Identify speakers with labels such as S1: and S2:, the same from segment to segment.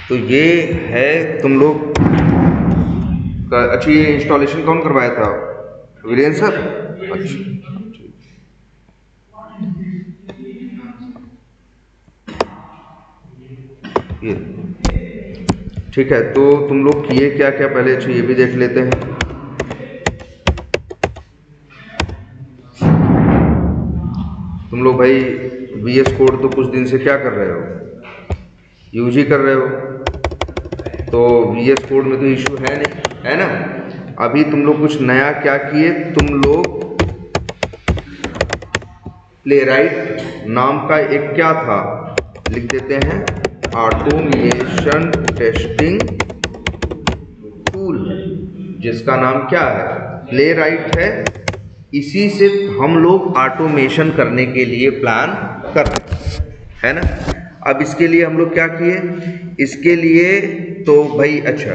S1: तो ये है तुम लोग का। अच्छा, ये इंस्टॉलेशन कौन करवाया था? वीरेंद्र सर। अच्छा, ये ठीक है। तो तुम लोग किए क्या क्या पहले? अच्छा, ये भी देख लेते हैं। तुम लोग भाई VS कोड तो कुछ दिन से क्या कर रहे हो? यूज ही कर रहे हो। तो VS कोड में तो इशू है नहीं, है ना? अभी तुम लोग कुछ नया क्या किए? तुम लोग प्लेराइट नाम का एक क्या था, लिख देते हैं, ऑटोमेशन टेस्टिंग टूल, जिसका नाम क्या है? प्लेराइट है। इसी से हम लोग ऑटोमेशन करने के लिए प्लान कर रहे हैं, है ना? अब इसके लिए हम लोग क्या किए? इसके लिए तो भाई अच्छा,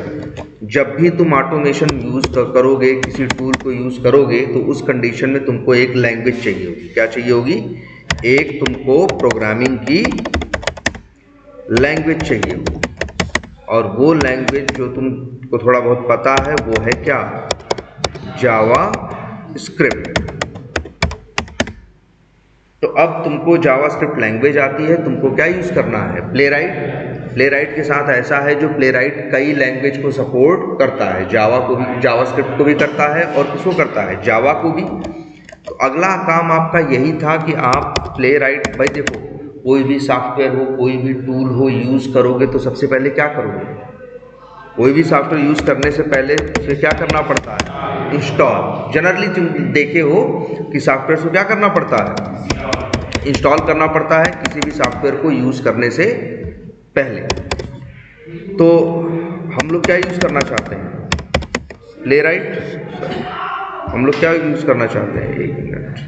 S1: जब भी तुम ऑटोमेशन यूज करोगे, किसी टूल को यूज करोगे, तो उस कंडीशन में तुमको एक लैंग्वेज चाहिए होगी। क्या चाहिए होगी? एक तुमको प्रोग्रामिंग की लैंग्वेज चाहिए होगी। और वो लैंग्वेज जो तुमको थोड़ा बहुत पता है वो है क्या? जावा स्क्रिप्ट। तो अब तुमको जावास्क्रिप्ट लैंग्वेज आती है, तुमको क्या यूज करना है? प्लेराइट। प्लेराइट के साथ ऐसा है जो प्लेराइट कई लैंग्वेज को सपोर्ट करता है, जावा को भी, जावास्क्रिप्ट को भी करता है, और किसको करता है? जावा को भी। तो अगला काम आपका यही था कि आप प्लेराइट, भाई देखो, कोई भी सॉफ्टवेयर हो, कोई भी टूल हो, यूज करोगे तो सबसे पहले क्या करोगे? कोई भी सॉफ्टवेयर यूज करने से पहले उसे क्या करना पड़ता है? इंस्टॉल। जनरली तुम देखे हो कि सॉफ्टवेयर को क्या करना पड़ता है? इंस्टॉल करना पड़ता है किसी भी सॉफ्टवेयर को यूज करने से पहले। तो हम लोग क्या यूज करना चाहते हैं? प्लेराइट। हम लोग क्या यूज करना चाहते हैं? एक मिनट,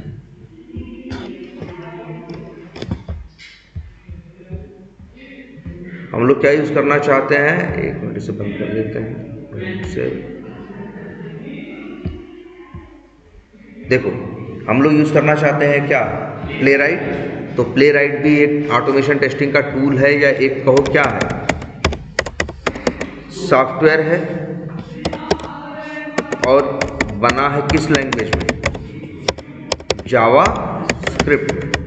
S1: हम लोग क्या यूज करना चाहते हैं? एक मिनट, इसे बंद कर देते हैं से। देखो, हम लोग यूज करना चाहते हैं क्या? प्लेराइट। तो प्लेराइट भी एक ऑटोमेशन टेस्टिंग का टूल है, या एक कहो क्या है? सॉफ्टवेयर है। और बना है किस लैंग्वेज में? जावा स्क्रिप्ट।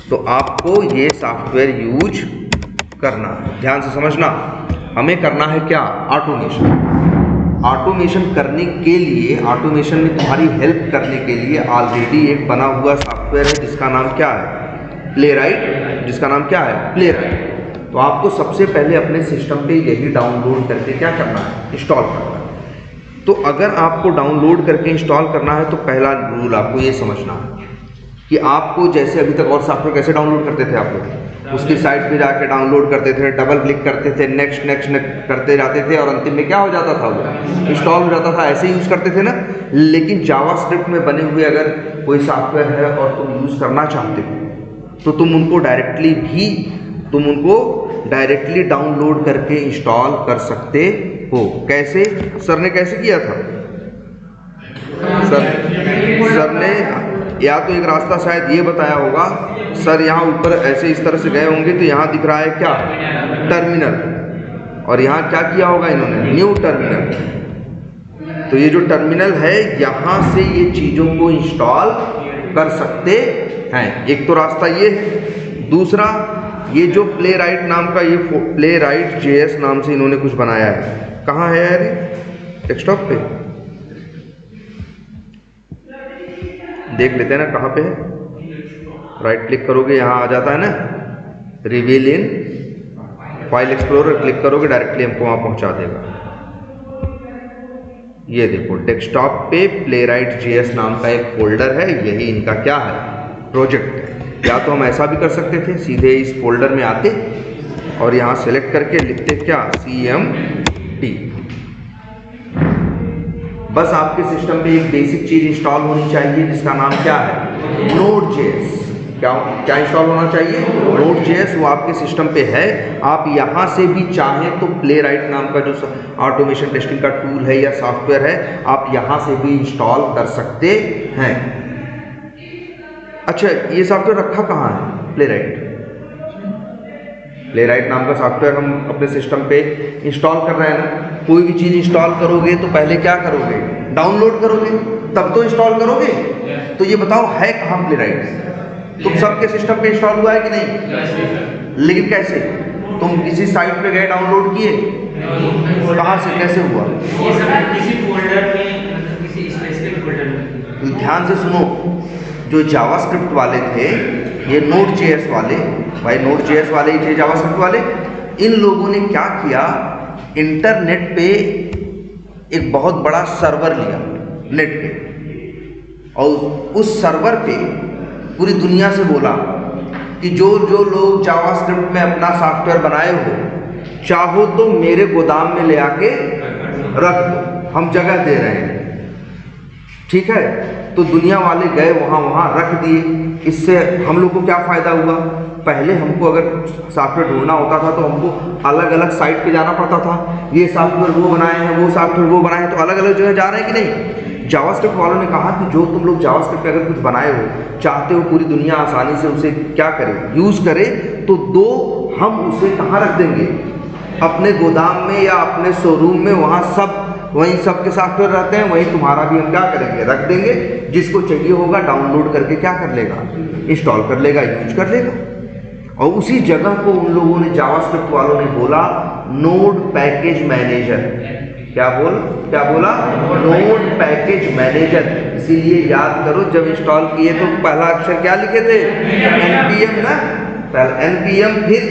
S1: तो आपको ये सॉफ्टवेयर यूज करना है, ध्यान से समझना। हमें करना है क्या? ऑटोमेशन। ऑटोमेशन करने के लिए, ऑटोमेशन में तुम्हारी हेल्प करने के लिए ऑलरेडी एक बना हुआ सॉफ्टवेयर है जिसका नाम क्या है? प्लेराइट। जिसका नाम क्या है? प्लेराइट। तो आपको सबसे पहले अपने सिस्टम पे यही डाउनलोड करके क्या करना है? इंस्टॉल करना है। तो अगर आपको डाउनलोड करके इंस्टॉल करना है तो पहला रूल आपको ये समझना है कि आपको, जैसे अभी तक और सॉफ्टवेयर कैसे डाउनलोड करते थे आप लोग? उसकी साइट पे जाके डाउनलोड करते थे, डबल क्लिक करते थे, नेक्स्ट नेक्स्ट नेक्स्ट करते जाते थे, और अंतिम में क्या हो जाता था? वो इंस्टॉल हो जाता था। ऐसे यूज करते थे ना। लेकिन जावास्क्रिप्ट में बने हुए अगर कोई सॉफ्टवेयर है और तुम यूज करना चाहते हो, तो तुम उनको डायरेक्टली डाउनलोड करके इंस्टॉल कर सकते हो। कैसे? सर ने कैसे किया था? सर ने या तो एक रास्ता शायद ये बताया होगा, सर यहाँ ऊपर ऐसे इस तरह से गए होंगे तो यहाँ दिख रहा है क्या? टर्मिनल। और यहाँ क्या किया होगा इन्होंने? New terminal. तो ये जो टर्मिनल है, यहाँ से ये चीज़ों को इंस्टॉल कर सकते हैं। एक तो रास्ता ये है। दूसरा, ये जो प्लेराइट नाम का, ये प्लेराइट JS नाम से इन्होंने कुछ बनाया है। कहाँ है यार? डेस्कटॉप पे देख लेते हैं ना, कहाँ पे है। राइट क्लिक करोगे, यहाँ आ जाता है ना, reveal in file explorer. Click करोगे, डायरेक्टली हमको वहाँ पहुँचा देगा। ये देखो, डेस्कटॉप पे प्लेराइट JS नाम का एक फोल्डर है। यही इनका क्या है? प्रोजेक्ट है। या तो हम ऐसा भी कर सकते थे, सीधे इस फोल्डर में आते और यहाँ सेलेक्ट करके लिखते क्या? CMD। बस आपके सिस्टम पे एक बेसिक चीज इंस्टॉल होनी चाहिए जिसका नाम क्या है? Node.js। क्या इंस्टॉल होना चाहिए? Node.js। वो आपके सिस्टम पे है। आप यहाँ से भी चाहें तो प्लेराइट नाम का जो ऑटोमेशन टेस्टिंग का टूल है या सॉफ्टवेयर है, आप यहाँ से भी इंस्टॉल कर सकते हैं। अच्छा, ये सॉफ्टवेयर रखा कहाँ है? प्लेराइट। प्लेराइट नाम का सॉफ्टवेयर हम अपने सिस्टम पे इंस्टॉल कर रहे हैं ना। कोई भी चीज़ इंस्टॉल करोगे तो पहले क्या करोगे, डाउनलोड करोगे, तब तो इंस्टॉल करोगे। तो ये बताओ है कहाँ प्लेराइट? तुम सबके सिस्टम पे इंस्टॉल हुआ है कि नहीं? लेकिन कैसे? तुम किसी साइट पे गए, डाउनलोड किए, कहाँ से, कैसे हुआ?
S2: किसी फोल्डर में, किसी स्पेसिफिक फोल्डर में।
S1: तो ध्यान से सुनो, जो जावास्क्रिप्ट वाले थे, ये नोड.जेएस वाले, भाई नोड.जेएस वाले ही थे जावास्क्रिप्ट वाले, इन लोगों ने क्या किया, इंटरनेट पे एक बहुत बड़ा सर्वर लिया नेट पे, और उस सर्वर पे पूरी दुनिया से बोला कि जो जो लोग जावास्क्रिप्ट में अपना सॉफ्टवेयर बनाए हो, चाहो तो मेरे गोदाम में ले आके रख दो, हम जगह दे रहे हैं। ठीक है, तो दुनिया वाले गए वहाँ रख दिए। इससे हम लोग को क्या फ़ायदा हुआ? पहले हमको अगर सॉफ्टवेयर ढूंढना होता था तो हमको अलग अलग साइट पे जाना पड़ता था, ये सॉफ्टवेयर वो बनाए हैं, वो सॉफ्टवेयर वो बनाए हैं, तो अलग अलग जगह जा रहे हैं कि नहीं। जावास्क्रिप्ट वालों ने कहा कि जो तुम लोग जावास्क्रिप्ट पे अगर कुछ बनाए हो, चाहते हो पूरी दुनिया आसानी से उसे क्या करे, यूज़ करे, तो हम उसे कहाँ रख देंगे, अपने गोदाम में या अपने शोरूम में, वहाँ सब वहीं सबके सॉफ्टवेयर रहते हैं, वहीं तुम्हारा भी हम क्या करेंगे, रख देंगे। जिसको चाहिए होगा डाउनलोड करके क्या कर लेगा, इंस्टॉल कर लेगा, यूज कर लेगा। और उसी जगह को उन लोगों ने, जावास्क्रिप्ट वालों ने बोला नोड पैकेज मैनेजर। क्या बोला? Node package manager. इसीलिए याद करो, जब इंस्टॉल किए तो पहला अक्षर क्या लिखे थे, npm ना, पहला npm, फिर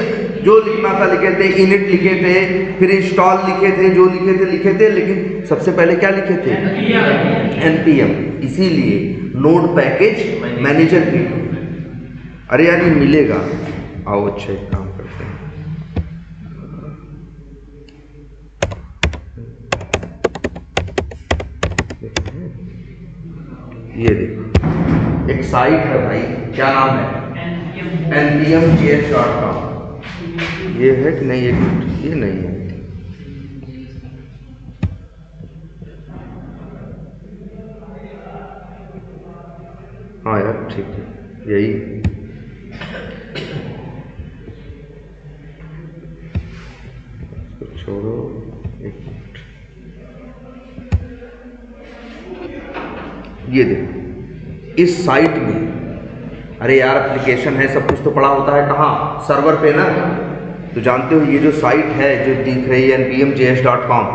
S1: जो लिखना था लिखे थे, इनिट लिखे थे, फिर इंस्टॉल लिखे थे, जो लिखे थे, लेकिन सबसे पहले क्या लिखे थे, npm। इसीलिए नोड पैकेज मैनेजर की। अरे यार ये मिलेगा, आओ अच्छा एक काम करते हैं, ये देखो एक साइट है भाई, क्या नाम है, npmjs.com। ये है कि नहीं, ये नहीं है, हाँ यार ठीक है, यही छोड़ो, एक मिनट, ये देखो इस साइट में, अरे यार एप्लीकेशन है, सब कुछ तो पड़ा होता है कहाँ, सर्वर पे ना। तो जानते हो ये जो साइट है जो दिख रही है npmjs.com,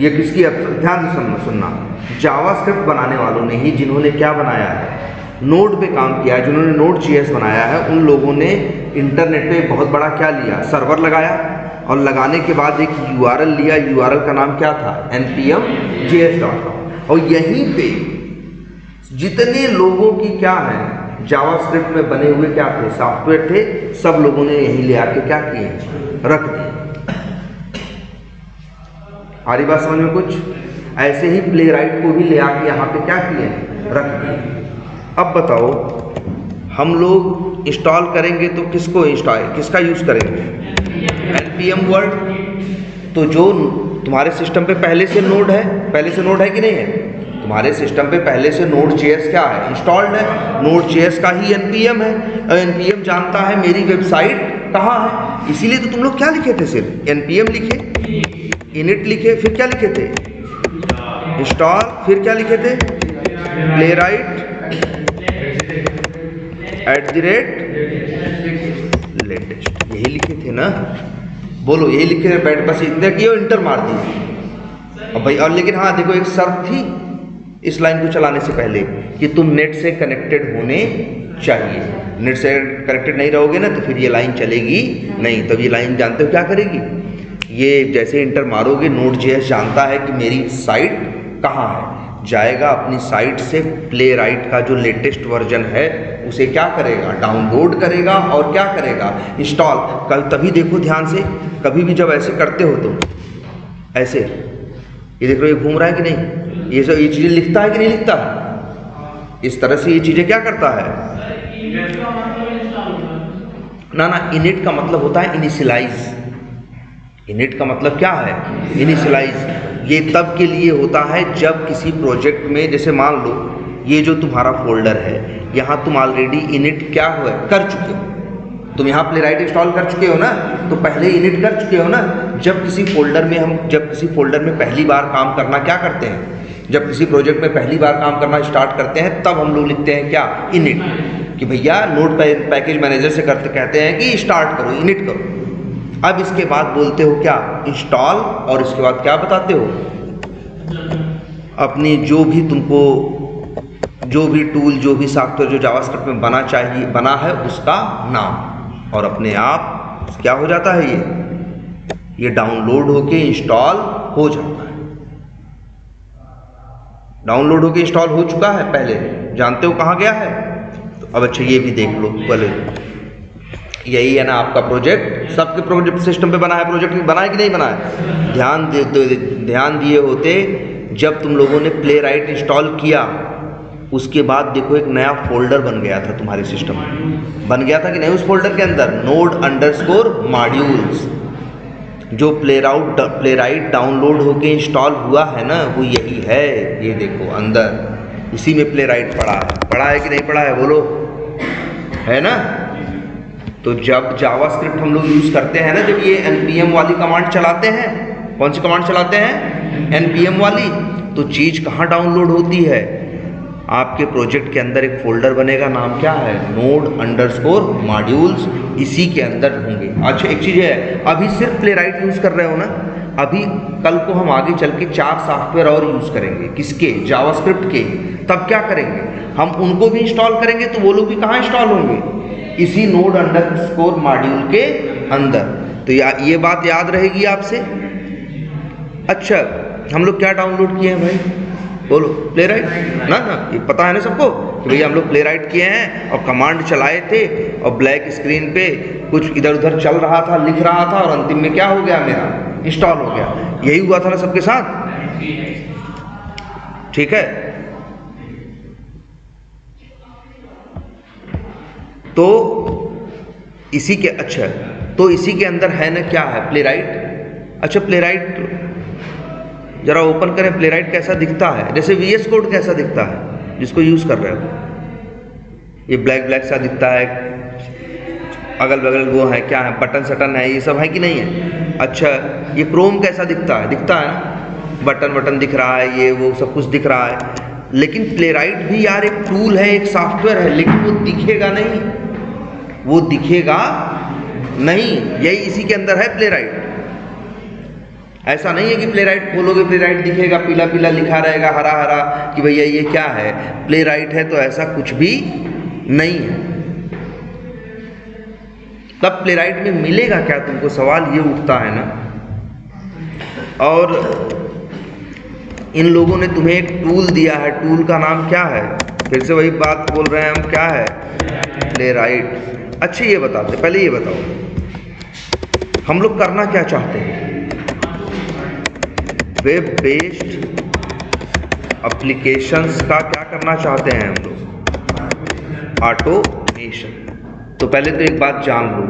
S1: ये किसकी, ध्यान से सुनना, जावास्क्रिप्ट बनाने वालों ने ही, जिन्होंने क्या बनाया है, नोड पे काम किया है, जिन्होंने नोड.js बनाया है, उन लोगों ने इंटरनेट पे बहुत बड़ा क्या लिया, सर्वर लगाया, और लगाने के बाद एक URL लिया, URL का नाम क्या था, npmjs.com। और यहीं पे जितने लोगों की क्या है, जावास्क्रिप्ट में बने हुए क्या थे, सॉफ्टवेयर थे, सब लोगों ने यहीं ले आके क्या किए, रख दिए। आ रही बात समझ में कुछ? ऐसे ही प्लेराइट को भी ले आके यहाँ पे क्या किए, रख दिए। अब बताओ, हम लोग इंस्टॉल करेंगे तो किसका यूज़ करेंगे, npm वर्ड। तो जो तुम्हारे सिस्टम पे पहले से नोड है कि नहीं है, तुम्हारे सिस्टम पे पहले से नोड.js क्या है, इंस्टॉल्ड है, नोड.js का ही npm है, और npm जानता है मेरी वेबसाइट कहाँ है। इसीलिए तो तुम लोग क्या लिखे थे, सिर्फ npm लिखे, इनिट लिखे, फिर क्या लिखे थे, इंस्टॉल, फिर क्या लिखे थे, प्लेराइट @latest, यही लिखे थे ना, बोलो यही लिखे थे, बैठ बस इतना किया, इंटर मार दिए। अब भाई, और लेकिन हाँ देखो, एक शर्त थी इस लाइन को चलाने से पहले कि तुम नेट से कनेक्टेड होने चाहिए। नेट से कनेक्टेड नहीं रहोगे ना तो फिर ये लाइन चलेगी नहीं। तब ये लाइन जानते हो क्या करेगी, ये जैसे इंटर मारोगे, नोड.js जानता है कि मेरी साइट कहाँ है, जाएगा अपनी साइट से प्लेराइट का जो लेटेस्ट वर्जन है उसे क्या करेगा, डाउनलोड करेगा, और क्या करेगा, इंस्टॉल। कल तभी देखो ध्यान से, कभी भी जब ऐसे करते हो तुम, ऐसे ये देख रहे हो, ये घूम रहा है कि नहीं, ये सब ये चीज़ें लिखता है कि नहीं लिखता, इस तरह से ये चीज़ें क्या करता है ना, इनिट का मतलब होता है इनिशियलाइज। इनिट का मतलब क्या है, इनिशियलाइज। ये तब के लिए होता है जब किसी प्रोजेक्ट में, जैसे मान लो ये जो तुम्हारा फोल्डर है, यहाँ तुम ऑलरेडी इनिट क्या हुआ कर चुके हो, तुम यहाँ प्लेराइट इंस्टॉल कर चुके हो ना, तो पहले इनिट कर चुके हो ना। जब किसी फोल्डर में पहली बार काम करना क्या करते हैं, जब किसी प्रोजेक्ट में पहली बार काम करना स्टार्ट करते हैं, तब हम लोग लिखते हैं क्या, इनिट, कि भैया नोड पैकेज मैनेजर से कहते हैं कि स्टार्ट करो, इनिट करो। अब इसके बाद बोलते हो क्या, इंस्टॉल, और इसके बाद क्या बताते हो, अपनी जो भी तुमको जो भी टूल, जो भी सॉफ्टवेयर जो जावास्क्रिप्ट में बना है उसका नाम, और अपने आप क्या हो जाता है, ये डाउनलोड होके इंस्टॉल हो जाता है। डाउनलोड होके इंस्टॉल हो चुका है, पहले जानते हो कहाँ गया है। तो अब अच्छा ये भी देख लो, पहले यही है ना आपका प्रोजेक्ट, सबके प्रोजेक्ट सिस्टम पे बना है, प्रोजेक्ट बना है कि नहीं बना है। ध्यान दिए होते जब तुम लोगों ने प्लेराइट इंस्टॉल किया, उसके बाद देखो एक नया फोल्डर बन गया था तुम्हारे सिस्टम में, बन गया था कि नहीं। उस फोल्डर के अंदर node_modules, जो प्लेराइट डाउनलोड होके इंस्टॉल हुआ है ना, वो यही है। ये देखो अंदर इसी में प्लेराइट पड़ा है कि नहीं पड़ा है, बोलो, है ना। तो जब जावास्क्रिप्ट हम लोग यूज़ करते हैं ना, जब ये npm वाली कमांड चलाते हैं, कौन सी कमांड चलाते हैं, npm वाली, तो चीज़ कहाँ डाउनलोड होती है, आपके प्रोजेक्ट के अंदर एक फोल्डर बनेगा, नाम क्या है, node_modules, इसी के अंदर होंगे। अच्छा एक चीज़ है, अभी सिर्फ प्लेराइट यूज़ कर रहे हो ना, अभी कल को हम आगे चल के 4 सॉफ्टवेयर और यूज़ करेंगे, किसके, जावास्क्रिप्ट के। तब क्या करेंगे, हम उनको भी इंस्टॉल करेंगे, तो वो लोग भी कहाँ इंस्टॉल होंगे, इसी node_module के अंदर। तो ये बात याद रहेगी आपसे। अच्छा हम लोग क्या डाउनलोड किए हैं भाई, बोलो, प्लेराइट ना, ये पता है ना सबको कि भैया हम लोग प्लेराइट किए हैं, और कमांड चलाए थे, और ब्लैक स्क्रीन पे कुछ इधर उधर चल रहा था, लिख रहा था, और अंतिम में क्या हो गया, मेरा इंस्टॉल हो गया। यही हुआ था ना सबके साथ, ठीक है। तो इसी के अंदर है ना क्या है, प्लेराइट। अच्छा प्लेराइट जरा ओपन करें, प्लेराइट कैसा दिखता है, जैसे VS कोड कैसा दिखता है जिसको यूज़ कर रहे हो, ये ब्लैक सा दिखता है, अगल बगल वो है क्या है, बटन सटन है, ये सब है कि नहीं है। अच्छा ये क्रोम कैसा दिखता है ना, बटन दिख रहा है, ये वो सब कुछ दिख रहा है। लेकिन प्लेराइट भी यार एक टूल है, एक सॉफ्टवेयर है, लेकिन वो दिखेगा नहीं, यही इसी के अंदर है प्लेराइट। ऐसा नहीं है कि प्लेराइट खोलोगे प्लेराइट दिखेगा, पीला पीला लिखा रहेगा, हरा हरा, कि भैया ये क्या है, प्लेराइट है, तो ऐसा कुछ भी नहीं है। तब प्लेराइट में मिलेगा क्या तुमको, सवाल ये उठता है ना। और इन लोगों ने तुम्हें एक टूल दिया है, टूल का नाम क्या है, फिर से वही बात बोल रहे हैं हम, क्या है, प्लेराइट। अच्छा ये बताते, पहले ये बताओ हम लोग करना क्या चाहते हैं, वेब बेस्ड एप्लीकेशंस का क्या करना चाहते हैं हम लोग, ऑटोमेशन। तो पहले तो एक बात जान लो,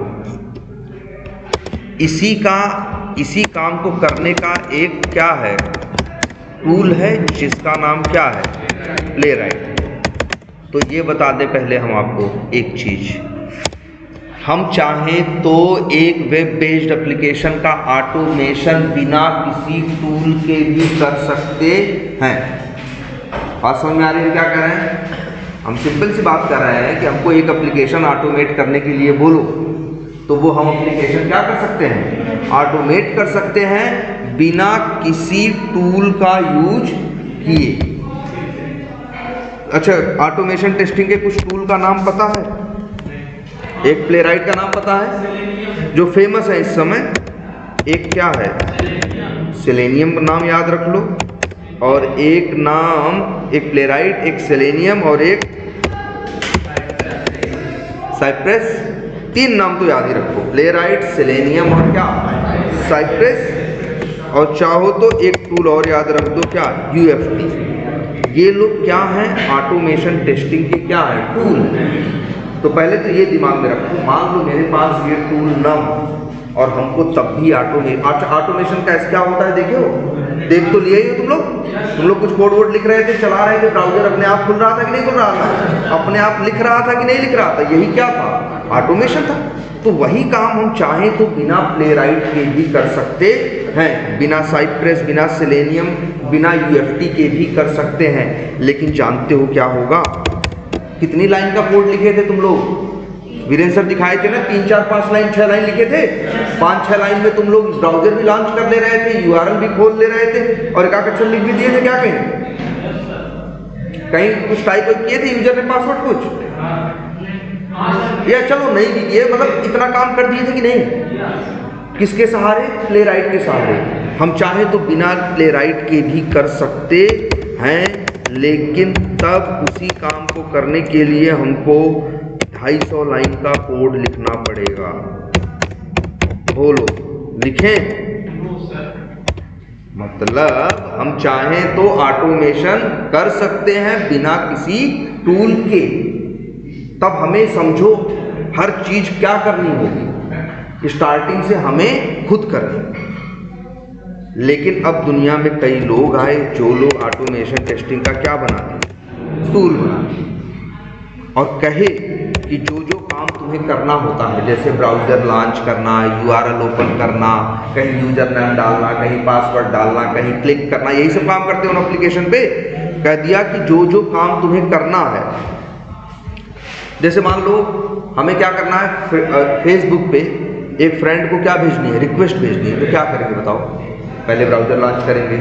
S1: इसी काम को करने का एक क्या है, टूल है, जिसका नाम क्या है, प्लेराइट। तो ये बता दें पहले हम आपको एक चीज़, हम चाहें तो एक वेब बेस्ड एप्लीकेशन का ऑटोमेशन बिना किसी टूल के भी कर सकते हैं। बात समझ में आ रही है क्या कह रहे हैं, हम सिंपल सी बात कर रहे हैं कि हमको एक एप्लीकेशन ऑटोमेट करने के लिए बोलो, तो वो हम एप्लीकेशन क्या कर सकते हैं, ऑटोमेट कर सकते हैं बिना किसी टूल का यूज किए। अच्छा ऑटोमेशन टेस्टिंग के कुछ टूल का नाम पता है, एक प्लेराइट का नाम पता है जो फेमस है इस समय, एक क्या है, सेलेनियम का नाम याद रख लो, और एक नाम, एक प्लेराइट, एक सेलेनियम और एक साइप्रेस, 3 नाम तो याद ही रखो, प्लेराइट, सेलेनियम और क्या, साइप्रेस। और चाहो तो एक टूल और याद रख दो, क्या, UFT। ये लोग क्या हैं, ऑटोमेशन टेस्टिंग के क्या है, टूल। तो पहले तो ये दिमाग में रखो, मान लो मेरे पास ये टूल ना हो और हमको तब भी ऑटोमेशन का क्या होता है, देख तो लिया ही हो तुम लोग कुछ कोड वोड लिख रहे थे, चला रहे थे, ब्राउजर अपने आप खुल रहा था कि नहीं खुल रहा था, अपने आप लिख रहा था कि नहीं लिख रहा था, यही क्या था, ऑटोमेशन था। तो वही काम हम चाहें तो बिना प्लेराइट के भी कर सकते हैं, बिना साइप्रेस, बिना सेलेनियम, बिना यूएफटी के भी कर सकते हैं। लेकिन जानते हो क्या होगा? कितनी लाइन का कोड लिखे थे तुम लोग? वीरेंद्र सर दिखाए थे ना, 3 4 5 लाइन 6 लाइन लिखे थे। 5 6 लाइन में तुम लोग ब्राउजर भी लॉन्च कर ले रहे थे, यूआरएल भी खोल ले रहे थे और एक अक्षर लिख भी दिए थे। क्या कहीं कुछ टाइप किए थे यूजर ने पासवर्ड कुछ, या चलो नहीं भी किए, मतलब इतना काम कर दिए थे कि नहीं? किसके सहारे? प्लेराइट के सहारे। हम चाहे तो बिना प्लेराइट के भी कर सकते हैं, लेकिन तब उसी काम को करने के लिए हमको 250 लाइन का कोड लिखना पड़ेगा। बोलो, लिखें? मतलब हम चाहें तो ऑटोमेशन कर सकते हैं बिना किसी टूल के। तब हमें समझो हर चीज क्या करनी होगी, स्टार्टिंग से हमें खुद करनी। लेकिन अब दुनिया में कई लोग आए जो लोग ऑटोमेशन टेस्टिंग का क्या बना दिए, टूल बना दिए, और कहे कि जो जो काम तुम्हें करना होता है, जैसे ब्राउजर लॉन्च करना, यूआरएल ओपन करना, कहीं यूजर नेम डालना, कहीं पासवर्ड डालना, कहीं क्लिक करना, यही सब काम करते हो ना एप्लीकेशन पे। कह दिया कि जो जो काम तुम्हें करना है, जैसे मान लो हमें क्या करना है, फेसबुक पे एक फ्रेंड को क्या भेजनी है, रिक्वेस्ट भेजनी है, तो क्या करेंगे बताओ? पहले ब्राउजर लॉन्च करेंगे,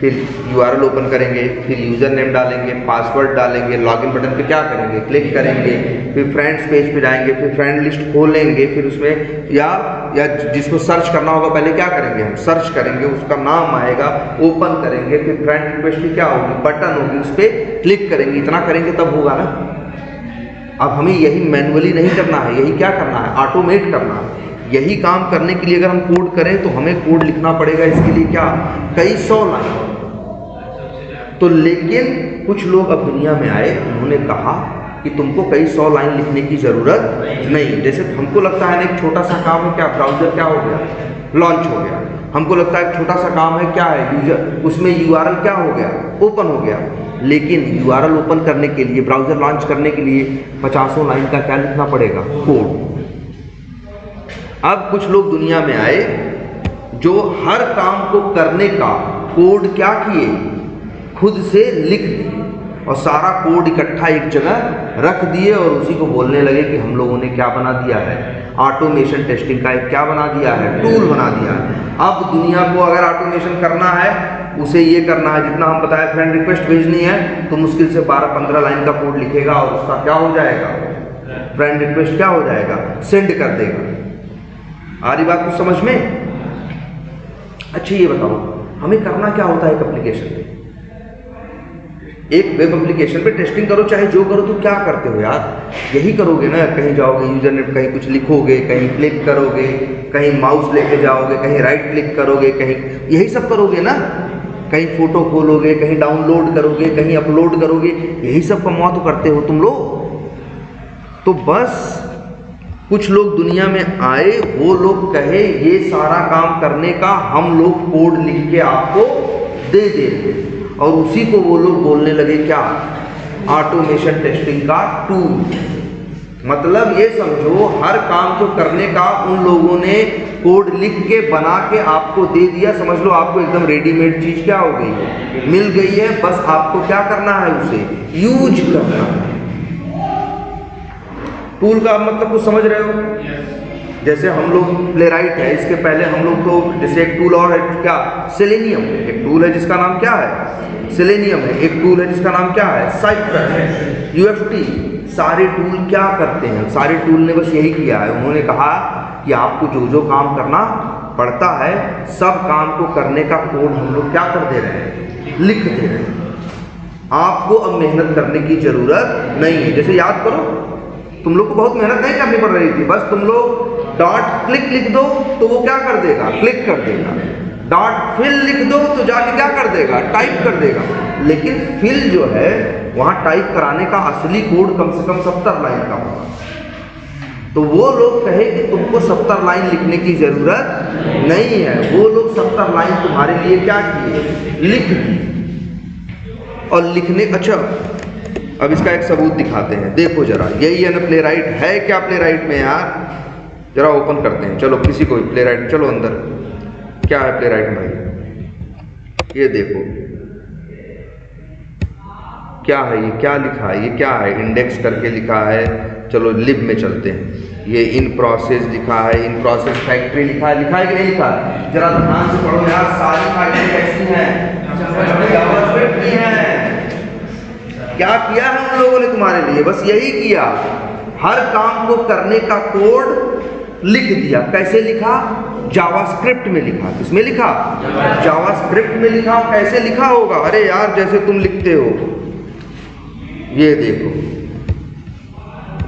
S1: फिर यूआरएल ओपन करेंगे, फिर यूजर नेम डालेंगे, पासवर्ड डालेंगे, लॉगिन बटन पे क्या करेंगे, क्लिक करेंगे, फिर फ्रेंड्स पेज पे जाएंगे, फिर फ्रेंड लिस्ट खोलेंगे, फिर उसमें या जिसको सर्च करना होगा पहले क्या करेंगे, हम सर्च करेंगे, उसका नाम आएगा, ओपन करेंगे, फिर फ्रेंड रिक्वेस्ट की क्या होगी, बटन होगी, उस पर क्लिक करेंगे। इतना करेंगे तब होगा ना। अब हमें यही मैनुअली नहीं करना है, यही क्या करना है, ऑटोमेट करना है। यही काम करने के लिए अगर हम कोड करें तो हमें कोड लिखना पड़ेगा, इसके लिए क्या, कई 100 लाइन। तो लेकिन कुछ लोग अब दुनिया में आए, उन्होंने कहा कि तुमको कई 100 लाइन लिखने की जरूरत नहीं। जैसे हमको लगता है ना, एक छोटा सा काम है, क्या ब्राउजर क्या हो गया, लॉन्च हो गया। हमको लगता है एक छोटा सा काम है, क्या है, यूजर, उसमें यूआरएल क्या हो गया, ओपन हो गया। लेकिन यूआरएल ओपन करने के लिए, ब्राउजर लॉन्च करने के लिए 50 लाइन का क्या लिखना पड़ेगा, कोड। अब कुछ लोग दुनिया में आए जो हर काम को करने का कोड क्या किए, खुद से लिख दिए और सारा कोड इकट्ठा एक जगह रख दिए और उसी को बोलने लगे कि हम लोगों ने क्या बना दिया है, ऑटोमेशन टेस्टिंग का एक क्या बना दिया है, टूल बना दिया है। अब दुनिया को अगर ऑटोमेशन करना है, उसे ये करना है, जितना हम बताया फ्रेंड रिक्वेस्ट भेजनी है तो मुश्किल से 12-15 लाइन का कोड लिखेगा और उसका क्या हो जाएगा, फ्रेंड रिक्वेस्ट क्या हो जाएगा, सेंड कर देगा। आ रही बात कुछ समझ में? अच्छा ये बताओ, हमें करना क्या होता है एक एप्लीकेशन पे, एक वेब एप्लीकेशन पे टेस्टिंग करो चाहे जो करो, तो क्या करते हो यार, यही करोगे ना। कहीं जाओगे, यूजर नेम, कहीं कुछ लिखोगे, कहीं क्लिक करोगे, कहीं माउस लेके जाओगे, कहीं राइट क्लिक करोगे, कहीं यही सब करोगे ना। कहीं फोटो खोलोगे, कहीं डाउनलोड करोगे, कहीं अपलोड करोगे, यही सब कमावा तो करते हो तुम लोग। तो बस कुछ लोग दुनिया में आए, वो लोग कहे ये सारा काम करने का हम लोग कोड लिख के आपको दे देंगे, और उसी को वो लोग बोलने लगे क्या, ऑटोमेशन टेस्टिंग का टूल। मतलब ये समझो हर काम को करने का उन लोगों ने कोड लिख के बना के आपको दे दिया। समझ लो आपको एकदम रेडीमेड चीज क्या हो गई है, मिल गई है, बस आपको क्या करना है, उसे यूज करना है। टूल का मतलब कुछ समझ रहे हो? जैसे हम लोग प्लेराइट है, इसके पहले हम लोग तो जैसे एक टूल और है क्या, सेलेनियम। एक टूल है जिसका नाम क्या है, सेलेनियम है। एक टूल है जिसका नाम क्या है, साइप्रेस है, यूएफटी। सारे टूल क्या करते हैं, सारे टूल ने बस यही किया है, उन्होंने कहा कि आपको जो जो काम करना पड़ता है, सब काम को करने का कोड हम लोग क्या कर दे रहे हैं, लिख दे रहे हैं। आपको अब मेहनत करने की जरूरत नहीं है। जैसे याद करो, तुम लोग को बहुत मेहनत नहीं करनी पड़ रही थी, बस तुम लोग डॉट क्लिक लिख दो तो वो क्या कर देगा, क्लिक कर देगा। डॉट फिल लिख दो तो जाके क्या कर देगा, टाइप कर देगा। लेकिन फिल जो है वहां टाइप कराने का असली कोड कम से कम 70 लाइन का होगा। तो वो लोग कहे कि तुमको 70 लाइन लिखने की जरूरत नहीं है। वो लोग 70 लाइन तुम्हारे लिए क्या किए, लिख दी। और लिखने, अच्छा अब इसका एक सबूत दिखाते हैं, देखो जरा, यही है ना प्लेराइट, है क्या प्लेराइट में यार? जरा ओपन करते हैं, चलो किसी को प्लेराइट, चलो अंदर, क्या है प्लेराइट में? ये देखो क्या है, ये क्या लिखा है, ये क्या है? इंडेक्स करके लिखा है। चलो लिब में चलते हैं, ये इन प्रोसेस लिखा है, इन प्रोसेस फैक्ट्री लिखा है, लिखा है कि नहीं लिखा है? जरा ध्यान से पढ़ो यार, सारी फैक्ट्री कैसी है? जावास्क्रिप्ट की है। क्या किया है उन लोगों ने तुम्हारे लिए? बस यही किया, हर काम को करने का कोड लिख दिया। कैसे लिखा? जावास्क्रिप्ट में लिखा। किसमें लिखा? जावास्क्रिप्ट में लिखा। कैसे लिखा होगा? अरे यार जैसे तुम लिखते हो, ये देखो,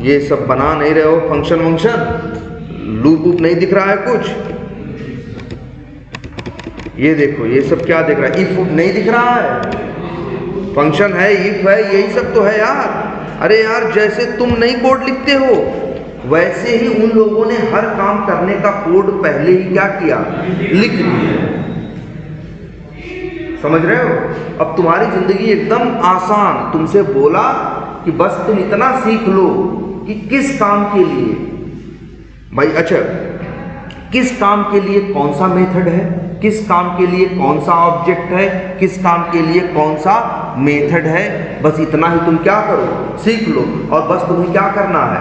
S1: ये सब बना नहीं रहे हो, फंक्शन वंक्शन, लूप वूप नहीं दिख रहा है कुछ, ये देखो ये सब क्या दिख रहा है? इफ नहीं दिख रहा है, फंक्शन है, इफ है, यही सब तो है यार। अरे यार जैसे तुम नहीं कोड लिखते हो, वैसे ही उन लोगों ने हर काम करने का कोड पहले ही क्या किया? लिख दिया। समझ रहे हो? अब तुम्हारी जिंदगी एकदम आसान। तुमसे बोला कि बस तुम इतना सीख लो कि किस काम के लिए भाई, अच्छा किस काम के लिए कौन सा मेथड है, किस काम के लिए कौन सा ऑब्जेक्ट है, किस काम के लिए कौन सा मेथड है, बस इतना ही तुम क्या करो, सीख लो। और बस तुम्हें क्या करना है?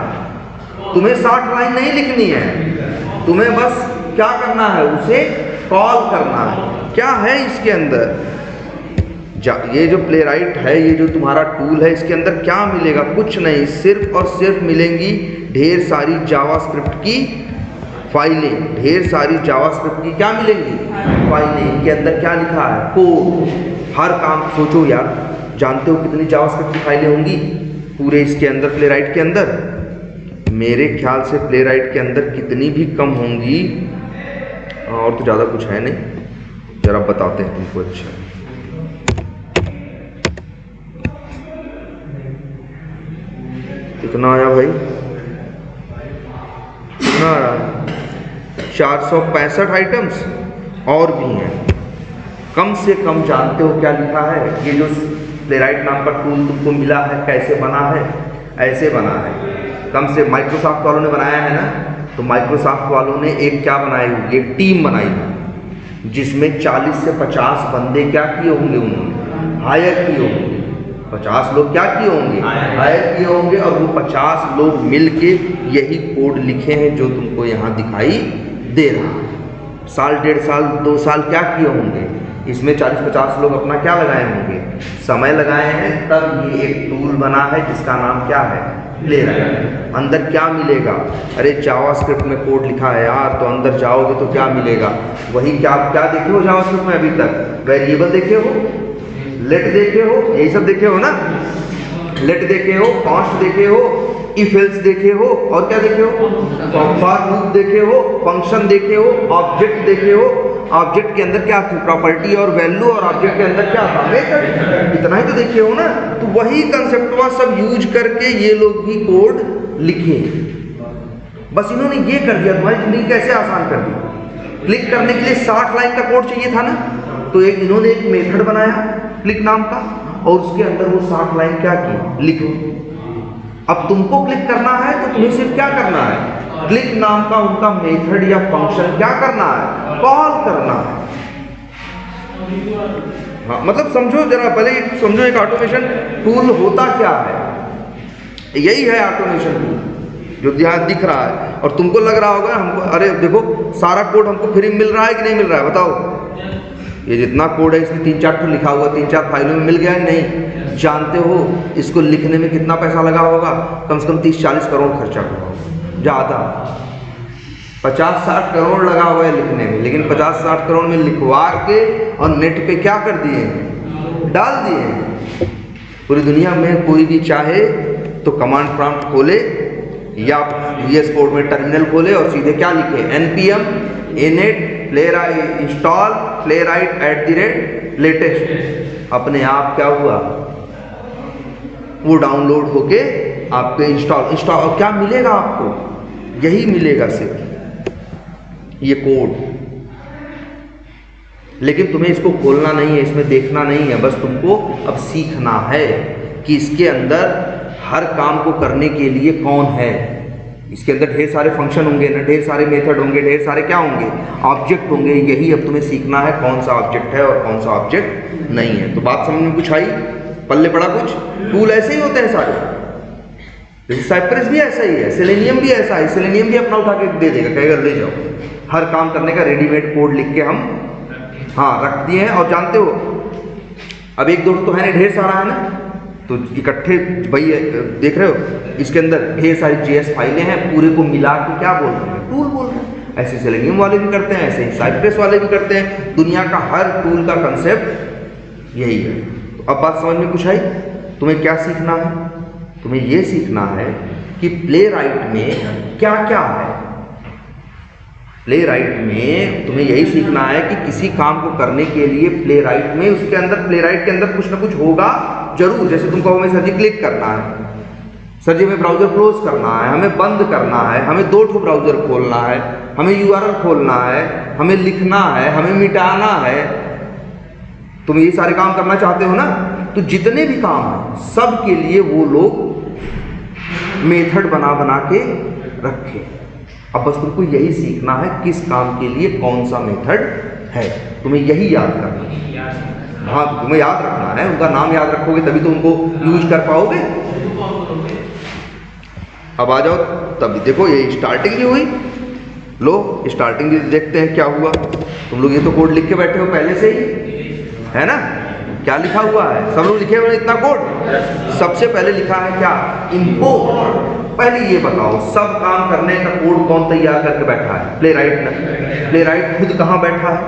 S1: तुम्हें 60 लाइन नहीं लिखनी है, तुम्हें बस क्या करना है? उसे कॉल करना है। क्या है इसके अंदर? ये जो प्लेराइट है, ये जो तुम्हारा टूल है, इसके अंदर क्या मिलेगा? कुछ नहीं, सिर्फ और सिर्फ मिलेंगी ढेर सारी जावास्क्रिप्ट की फाइलें। ढेर सारी जावास्क्रिप्ट की क्या मिलेंगी? फाइलें। इनके अंदर क्या लिखा है? कोड। हर काम सोचो यार, जानते हो कितनी जावास्क्रिप्ट की फाइलें होंगी पूरे इसके अंदर, प्लेराइट के अंदर? मेरे ख्याल से प्लेराइट के अंदर कितनी भी कम होंगी, और तो ज़्यादा कुछ है नहीं। जरा बताते हैं तुमको। अच्छा कितना आया भाई? कितना आया? 465 आइटम्स और भी हैं। कम से कम जानते हो क्या लिखा है? ये जो प्लेराइट नाम का टूल तुमको मिला है, कैसे बना है? ऐसे बना है। कम से माइक्रोसॉफ्ट वालों ने बनाया है ना, तो माइक्रोसॉफ्ट वालों ने एक क्या बनाई होगी? एक टीम बनाई है, जिसमें 40 से 50 बंदे क्या किए होंगे? उन्होंने हायर किए होंगे। 50 लोग क्या किए होंगे? हायर किए होंगे। और वो 50 लोग मिलके यही कोड लिखे हैं जो तुमको यहाँ दिखाई दे रहा है। साल, 1.5 साल, 2 साल क्या किए होंगे? इसमें 40-50 लोग अपना क्या लगाए होंगे? समय लगाए हैं, तब ये एक टूल बना है जिसका नाम क्या है? प्लेराइट। अंदर क्या मिलेगा? अरे जावास्क्रिप्ट में कोड लिखा है यार, तो अंदर जाओगे तो क्या मिलेगा? वही क्या क्या देखे हो जावास्क्रिप्ट में अभी तक? वेरिएबल देखे हो, लेट देखे हो, यही सब देखे हो ना? लेट देखे हो, कॉन्स्ट देखे हो, इफ एल्स देखे हो, और क्या देखे हो? फॉर लूप देखे हो, फंक्शन देखे हो, ऑब्जेक्ट देखे हो। ऑब्जेक्ट के अंदर क्या थी? प्रॉपर्टी और वैल्यू। और ऑब्जेक्ट के अंदर क्या था? मेथड। इतना ही तो देखे हो ना? तो वही कंसेप्टवा सब यूज करके ये लोग भी कोड लिखे। बस इन्होंने ये कर दिया, तुम्हारी जिंदगी कैसे आसान कर दी। क्लिक करने के लिए 60 लाइन का कोड चाहिए था ना, तो एक इन्होंने एक मेथड बनाया क्लिक नाम का, और उसके अंदर वो 60 लाइन क्या की? लिखो। अब तुमको क्लिक करना है तो तुम्हें सिर्फ क्या करना है? क्लिक नाम का उनका मेथड या फंक्शन क्या करना है? कॉल करना है। हाँ, मतलब समझो जरा, पहले समझो एक ऑटोमेशन टूल होता क्या है। यही है ऑटोमेशन टूल जो यहाँ दिख रहा है। और तुमको लग रहा होगा हमको, अरे देखो सारा कोड हमको फ्री में मिल रहा है कि नहीं मिल रहा है? बताओ। ये जितना कोड है इसमें 3-4 तो लिखा हुआ, 3-4 फाइलों में मिल गया कि नहीं? जानते हो इसको लिखने में कितना पैसा लगा होगा? कम से कम 30-40 करोड़ खर्चा हुआ होगा, ज़्यादा 50-60 करोड़ लगा हुआ है लिखने में। लेकिन 50-60 करोड़ में लिखवा के और नेट पे क्या कर दिए? डाल दिए। पूरी दुनिया में कोई भी चाहे तो कमांड प्रॉम्प्ट खोले या VS कोड में टर्मिनल खोले और सीधे क्या लिखे? npm init playwright install playwright @latest। अपने आप क्या हुआ? वो डाउनलोड होके आपके इंस्टॉल क्या मिलेगा आपको? यही मिलेगा सिर्फ ये कोड। लेकिन तुम्हें इसको खोलना नहीं है, इसमें देखना नहीं है, बस तुमको अब सीखना है। कि इसके अंदर हर काम को करने के लिए कौन है। इसके अंदर ढेर सारे फंक्शन होंगे ना, ढेर सारे मेथड होंगे, ढेर सारे क्या होंगे, ऑब्जेक्ट होंगे। यही अब तुम्हें सीखना है कौन सा ऑब्जेक्ट है और कौन सा ऑब्जेक्ट नहीं है। तो बात समझ में कुछ आई? पल्ले पड़ा कुछ? टूल ऐसे ही होते हैं सारे, जैसे साइप्रस भी ऐसा ही है, सेलेनियम भी ऐसा है। सेलेनियम भी अपना उठा के दे देगा, कहेगा ले जाओ। हर काम करने का रेडीमेड कोड लिख के हम रख दिए हैं। और जानते हो अब एक दो तो है ना, ढेर सारा है ना, तो इकट्ठे भाई देख रहे हो, इसके अंदर ढेर सारी JS फाइलें हैं, पूरे को मिला के क्या बोल रहे हैं, टूल बोल रहे हैं। ऐसे सेलेनियम वाले भी करते हैं, ऐसे ही साइप्रस वाले भी करते हैं। दुनिया का हर टूल का कंसेप्ट यही है। तो अब बात समझ में कुछ आई? तुम्हें क्या सीखना है? तुम्हें ये सीखना है कि प्लेराइट में क्या क्या है। प्लेराइट में तुम्हें यही सीखना है कि किसी काम को करने के लिए प्लेराइट में, उसके अंदर प्लेराइट के अंदर कुछ ना कुछ होगा जरूर। जैसे तुमको हमें सर जी क्लिक करना है, सर जी हमें ब्राउजर क्लोज करना है, हमें बंद करना है, हमें 2 ब्राउजर खोलना है, हमें URL खोलना है, हमें लिखना है, हमें मिटाना है। तुम ये सारे काम करना चाहते हो ना, तो जितने भी काम हैं सब के लिए वो लोग मेथड बना बना के रखे। अब बस तुमको यही सीखना है किस काम के लिए कौन सा मेथड है, तुम्हें यही याद करना है। हाँ, तुम्हें याद रखना है, उनका नाम याद रखोगे तभी तो उनको यूज कर पाओगे। अब आ जाओ, तभी देखो ये स्टार्टिंग भी हुई। लो स्टार्टिंग भी देखते हैं क्या हुआ। तुम लोग ये तो कोड लिख के बैठे हो पहले से ही, है ना? क्या लिखा हुआ है? सब लोग लिखे हुए इतना कोड। सबसे पहले लिखा है क्या? इंपोर्ट। पहले ये बताओ, सब काम करने का कोड कौन तैयार करके बैठा है? प्लेराइट ना। प्लेराइट खुद कहाँ बैठा है?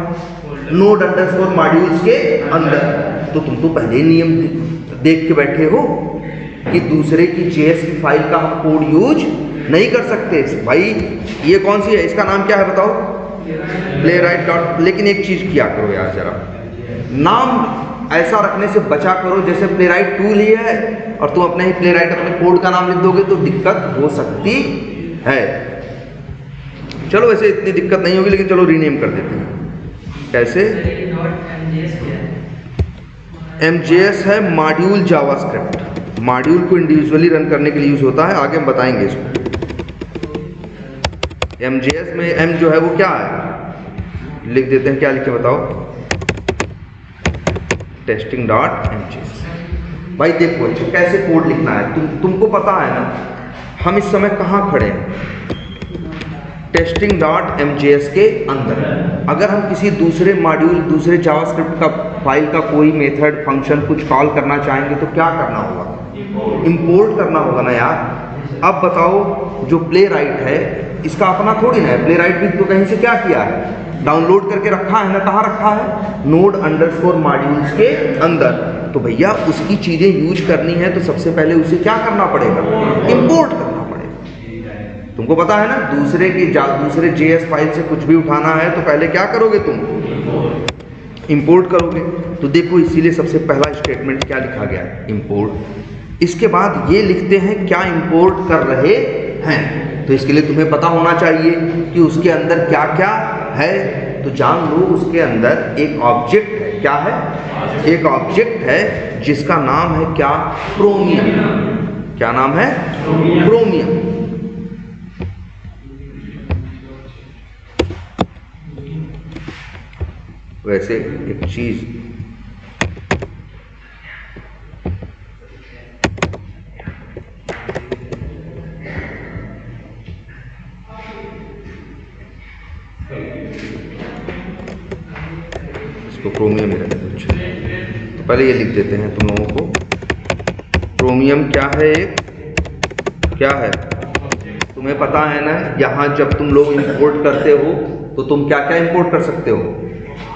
S1: नोड अंडरस्कोर मॉड्यूल्स के अंदर। तो तुम तो पहले ही नियम देख के बैठे हो कि दूसरे की JS की फाइल का हम कोड यूज नहीं कर सकते। भाई ये कौन सी है, इसका नाम क्या है बताओ? Playwright dot. लेकिन एक चीज किया करो यार, जरा नाम ऐसा रखने से बचा करो जैसे प्लेराइट टूल ही है और तुम अपने ही प्लेराइट अपने कोड का नाम लिख दोगे तो दिक्कत हो सकती है। चलो वैसे इतनी दिक्कत नहीं होगी, लेकिन चलो रीनेम कर देते हैं। कैसे? MJS है मॉड्यूल जावास्क्रिप्ट। मॉड्यूल को इंडिविजुअली रन करने के लिए यूज होता है, आगे हम बताएंगे इसको। MJS में M जो है वो क्या है, लिख देते हैं। क्या लिखे बताओ? testing.mjs। भाई देखो कैसे कोड लिखना है, तुमको पता है ना हम इस समय कहाँ खड़े हैं? testing.mjs के अंदर। अगर हम किसी दूसरे मॉड्यूल, दूसरे जावास्क्रिप्ट का फाइल का कोई मेथड, फंक्शन कुछ कॉल करना चाहेंगे तो क्या करना होगा? इंपोर्ट करना होगा ना यार। अब बताओ, जो प्लेराइट है इसका अपना थोड़ी ना है। प्लेराइट भी तो कहीं से क्या किया है, डाउनलोड करके रखा है ना। कहाँ रखा है? नोड अंडरस्कोर मॉड्यूल्स के अंदर। तो भैया उसकी चीजें यूज करनी है तो सबसे पहले उसे क्या करना पड़ेगा? इंपोर्ट करना पड़ेगा। तुमको पता है ना, दूसरे JS फाइल से कुछ भी उठाना है तो पहले क्या करोगे तुम? इंपोर्ट करोगे। तो देखो इसीलिए सबसे पहला स्टेटमेंट क्या लिखा गया है? इंपोर्ट। इसके बाद ये लिखते हैं क्या इंपोर्ट कर रहे हैं। तो इसके लिए तुम्हें पता होना चाहिए कि उसके अंदर क्या क्या है। तो जान लो उसके अंदर एक ऑब्जेक्ट है। क्या है? एक ऑब्जेक्ट है जिसका नाम है क्या? क्रोमियम। क्या नाम है? क्रोमियम। वैसे एक चीज इसको क्रोमियम में रखते हैं। तो पहले ये लिख देते हैं तुम लोगों को। क्रोमियम क्या है? क्या है तुम्हें पता है ना। यहाँ जब तुम लोग इंपोर्ट करते हो तो तुम क्या क्या इंपोर्ट कर सकते हो?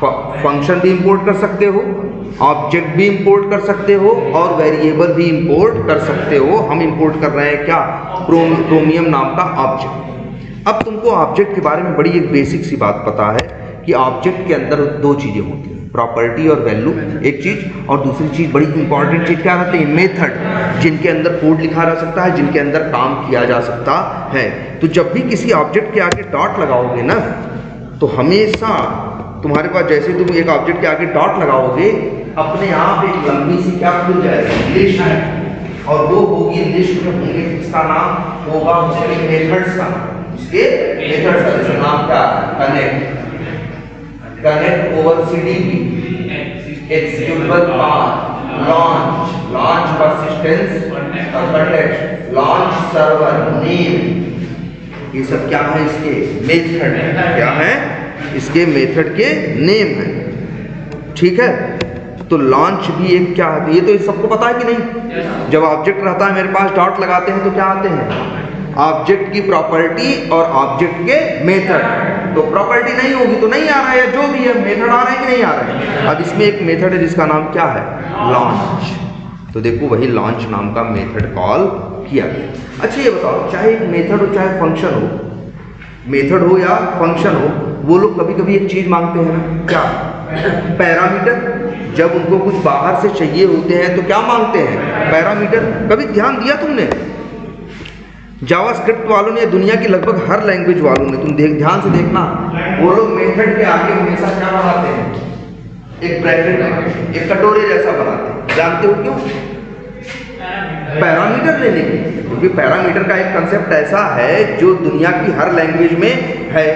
S1: फंक्शन भी इंपोर्ट कर सकते हो, ऑब्जेक्ट भी इंपोर्ट कर सकते हो और वेरिएबल भी इंपोर्ट कर सकते हो। हम इंपोर्ट कर रहे हैं क्या? क्रोमियम नाम का ऑब्जेक्ट। अब तुमको ऑब्जेक्ट के बारे में बड़ी एक बेसिक सी बात पता है कि ऑब्जेक्ट के अंदर 2 चीजें होती हैं, प्रॉपर्टी और वैल्यू एक चीज, और दूसरी चीज बड़ी इंपॉर्टेंट चीज क्या रहती है? मेथड, जिनके अंदर कोड लिखा जा सकता है, जिनके अंदर काम किया जा सकता है। तो जब भी किसी ऑब्जेक्ट के आगे डॉट लगाओगे ना, तो हमेशा तुम्हारे पास जैसे तुम एक ऑब्जेक्ट के आगे डॉट लगाओगे अपने आप एक लंबी सी क्या खुल जाएगी? लिस्ट और वो होगी लिस्ट में होंगे, किसका नाम होगा, उसके मेथड्स का नाम, उसके मेथड्स का जैसे नाम क्या है, connect over CDP, executable path, launch persistence context, launch server name, ये सब क्या है, इसके मेथड क्या है, इसके मेथड के नेम है। ठीक है, तो लॉन्च भी एक क्या है, ये तो सबको पता है कि नहीं। जब ऑब्जेक्ट रहता है मेरे पास, डॉट लगाते हैं तो क्या आते हैं, ऑब्जेक्ट की प्रॉपर्टी और ऑब्जेक्ट के मेथड। तो प्रॉपर्टी नहीं होगी तो नहीं आ रहा है, जो भी है मेथड आ रहे हैं कि नहीं आ रहे हैं। अब इसमें एक मेथड है जिसका नाम क्या है, लॉन्च। तो देखो वही लॉन्च नाम का मेथड कॉल किया गया। अच्छा ये बताओ, चाहे एक मेथड हो चाहे फंक्शन हो, मेथड हो या फंक्शन हो, वो लोग कभी कभी एक चीज मांगते हैं ना, क्या, पैरामीटर। जब उनको कुछ बाहर से चाहिए होते हैं तो क्या मांगते हैं, पैरामीटर। कभी ध्यान दिया तुमने, जावास्क्रिप्ट वालों ने, दुनिया की लगभग हर लैंग्वेज वालों ने, तुम ध्यान से देखना, वो लोग मेथड के आगे हमेशा क्या बनाते हैं, एक ब्रैकेट, एक कटोरे जैसा बनाते हैं। जानते हो क्यों, पैरामीटर लेने के, क्योंकि पैरामीटर का एक कंसेप्ट ऐसा है जो दुनिया की हर लैंग्वेज में है,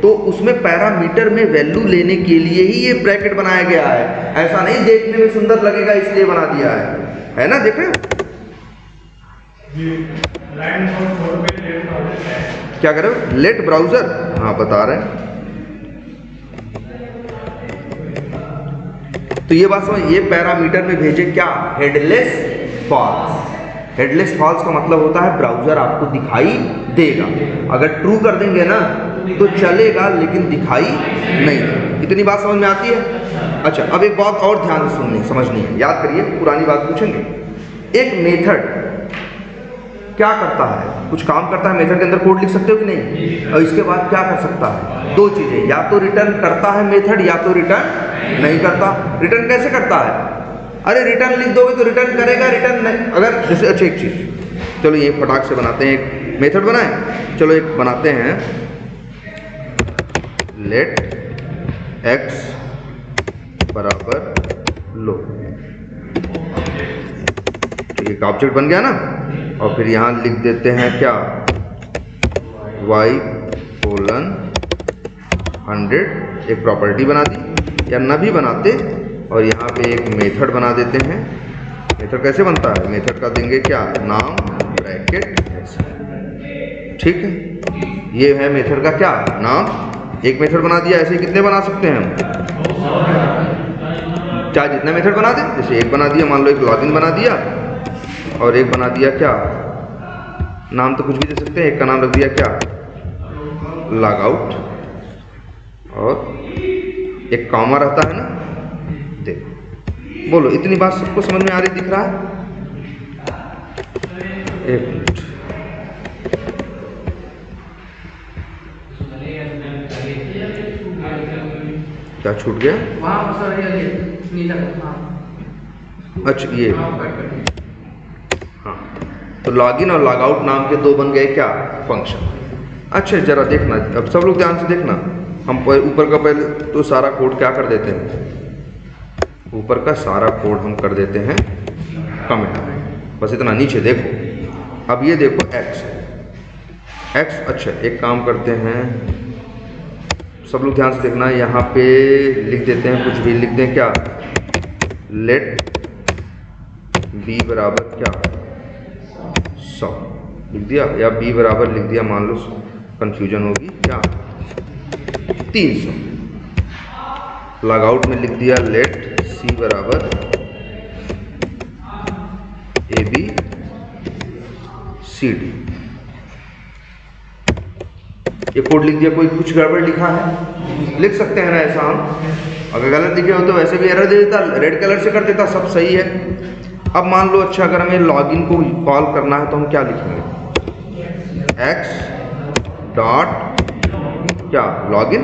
S1: तो उसमें पैरामीटर में वैल्यू लेने के लिए ही ये ब्रैकेट बनाया गया है। ऐसा नहीं देखने में सुंदर लगेगा इसलिए बना दिया है ना। देख रहे हो क्या कर रहे हो, लेट ब्राउजर, हाँ बता रहे हैं। तो ये बात समझ, ये पैरामीटर में भेजे क्या, हेडलेस फॉल्स। हेडलेस फॉल्स का मतलब होता है ब्राउजर आपको दिखाई देगा, अगर ट्रू कर देंगे ना तो चलेगा लेकिन दिखाई नहीं देगा। इतनी बात समझ में आती है। अच्छा अब एक बात और ध्यान से सुननी समझनी है, याद करिए, पुरानी बात पूछेंगे। एक मेथड क्या करता है, कुछ काम करता है, मेथड के अंदर कोड लिख सकते हो कि नहीं, और इसके बाद क्या कर सकता है, दो चीजें, या तो रिटर्न करता है मेथड या तो रिटर्न नहीं करता। रिटर्न कैसे करता है, अरे रिटर्न लिख दोगे तो रिटर्न करेगा, रिटर्न नहीं, अगर जैसे अच्छा एक चीज, चलो ये फटाक से बनाते हैं, एक मेथड बनाए, चलो एक बनाते हैं, लेट एक्स बराबर लो, एक ऑब्जेक्ट बन गया ना, और फिर यहाँ लिख देते हैं क्या, y कोलन 100, एक प्रॉपर्टी बना दी, या न भी बनाते और यहाँ पे एक मेथड बना देते हैं। मेथड कैसे बनता है, मेथड का देंगे क्या, नाम ब्रैकेट ऐसे, ठीक है। ये है मेथड का क्या नाम, एक मेथड बना दिया। ऐसे कितने बना सकते हैं हम, चाहे जितना मेथड बना दें, जैसे एक बना दिया, मान लो एक लॉगिन बना दिया, और एक बना दिया क्या, नाम तो कुछ भी दे सकते हैं, एक का नाम रख दिया क्या, लॉग आउट, और एक कॉमा रहता है ना, देखो बोलो इतनी बात सबको समझ में आ रही दिख रहा है। एक मिनट, क्या छूट गया, अच्छा ये, हाँ, तो लॉगिन और लॉग आउट नाम के दो बन गए क्या, फंक्शन। अच्छा जरा देखना, अब सब लोग ध्यान से देखना, हम ऊपर का पहले तो सारा कोड क्या कर देते हैं, ऊपर का सारा कोड हम कर देते हैं कमेंट, बस इतना, नीचे देखो। अब ये देखो एक्स, अच्छा एक काम करते हैं, सब लोग ध्यान से देखना, यहाँ पे लिख देते हैं, कुछ भी लिख दें क्या, लेट बी बराबर क्या 100 लिख दिया, या बी बराबर लिख दिया, मान लो कंफ्यूजन होगी क्या 300। लॉग आउट में लिख दिया लेट सी बराबर ए बी सी डी, ये कोड लिख दिया। कोई कुछ गड़बड़ लिखा है, लिख सकते हैं ना ऐसा हम, अगर गलत लिखे हो तो वैसे भी एरर दे देता, रेड कलर से कर देता, सब सही है। अब मान लो अच्छा अगर हमें लॉगिन को कॉल करना है तो हम क्या लिखेंगे, x डॉट क्या लॉगिन,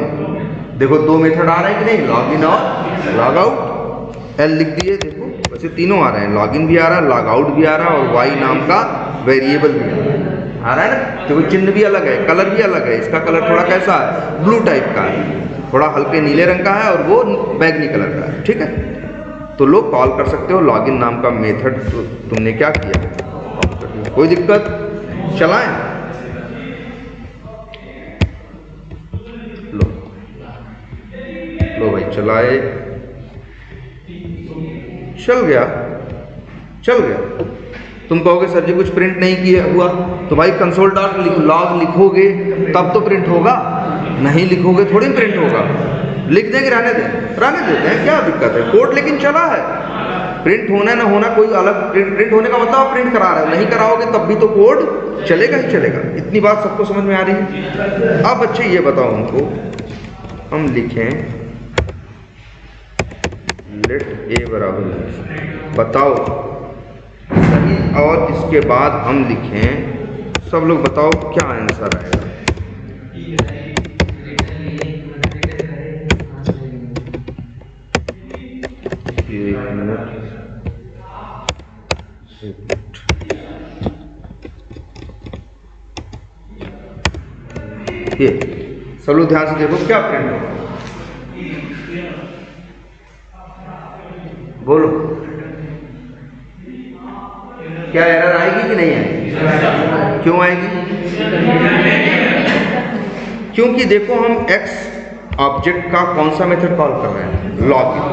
S1: देखो दो मेथड आ रहे हैं कि नहीं, लॉगिन और लॉग आउट, एल लिख दिए, देखो वैसे तीनों आ रहे हैं, लॉगिन भी आ रहा है, लॉग आउट भी आ रहा है, और y नाम का वेरिएबल भी आ रहा है ना। देखो चिन्ह भी अलग है, कलर भी अलग है, इसका कलर थोड़ा कैसा है, ब्लू टाइप का है, थोड़ा हल्के नीले रंग का है, और वो बैगनी कलर का है, ठीक है। तो लोग कॉल कर सकते हो। लॉगिन नाम का मेथड तो तुमने क्या किया, कोई दिक्कत, चलाएं। लो भाई चलाए, चल गया। तुम कहोगे सर जी कुछ प्रिंट नहीं किया हुआ, तो भाई कंसोल डॉट लॉग लिखोगे तब तो प्रिंट होगा, नहीं लिखोगे थोड़ी प्रिंट होगा। लिख देंगे, रहने देते हैं, क्या दिक्कत है, कोड लेकिन चला है। प्रिंट होना ना होना कोई अलग, प्रिंट होने का मतलब आप प्रिंट करा रहे हो, नहीं कराओगे तब भी तो कोड चलेगा ही चलेगा। इतनी बात सबको समझ में आ रही है। अब बच्चे ये बताओ हमको, हम लिखें लेट ए बराबर, बताओ सही, और इसके बाद हम लिखें, सब लोग बताओ क्या आंसर आएगा। ये सब लोग ध्यान से देखो क्या प्रिंट होगा, बोलो क्या एरर आएगी कि नहीं आएगी? क्यों आएगी? क्योंकि देखो हम x ऑब्जेक्ट का कौन सा मेथड कॉल कर रहे हैं, लॉगिन,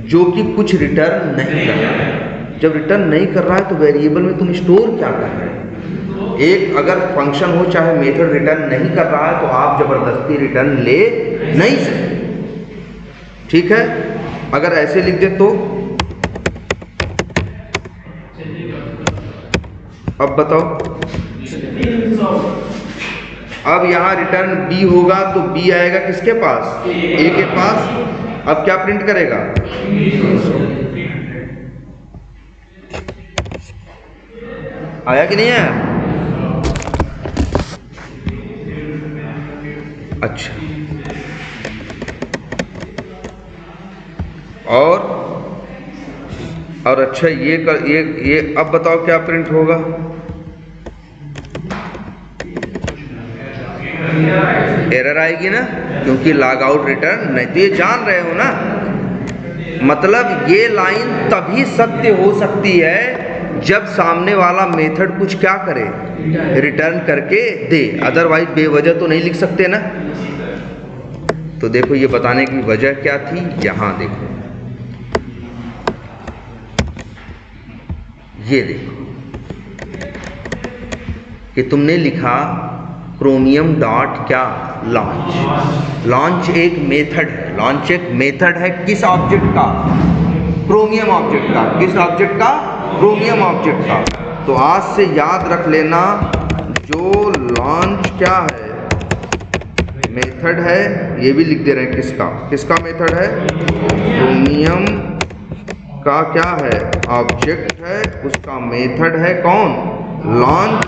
S1: जो कि कुछ रिटर्न नहीं कर रहा है। जब रिटर्न नहीं कर रहा है तो वेरिएबल में तुम स्टोर क्या कर रहे हो? एक अगर फंक्शन हो चाहे मेथड रिटर्न नहीं कर रहा है तो आप जबरदस्ती रिटर्न ले नहीं सकते, ठीक है। अगर ऐसे लिख दे तो अब बताओ, अब यहां रिटर्न b होगा तो b आएगा किसके पास, a के पास। अब क्या प्रिंट करेगा, आया कि नहीं आया? अच्छा, और अच्छा ये अब बताओ क्या प्रिंट होगा, एरर आएगी ना, क्योंकि लॉग आउट रिटर्न नहीं। तो ये जान रहे हो ना, मतलब ये लाइन तभी सत्य हो सकती है जब सामने वाला मेथड कुछ क्या करे, रिटर्न करके दे, अदरवाइज बेवजह तो नहीं लिख सकते ना। तो देखो ये बताने की वजह क्या थी, यहां देखो, ये देखो कि तुमने लिखा क्रोमियम डॉट क्या, लॉन्च। लॉन्च एक मेथड है, लॉन्च एक मेथड है किस ऑब्जेक्ट का, क्रोमियम ऑब्जेक्ट का। किस ऑब्जेक्ट का, क्रोमियम ऑब्जेक्ट का। तो आज से याद रख लेना, जो लॉन्च क्या है, मेथड है, ये भी लिख दे रहे हैं किसका मेथड है, क्रोमियम का क्या है, ऑब्जेक्ट है, उसका मेथड है कौन, लॉन्च।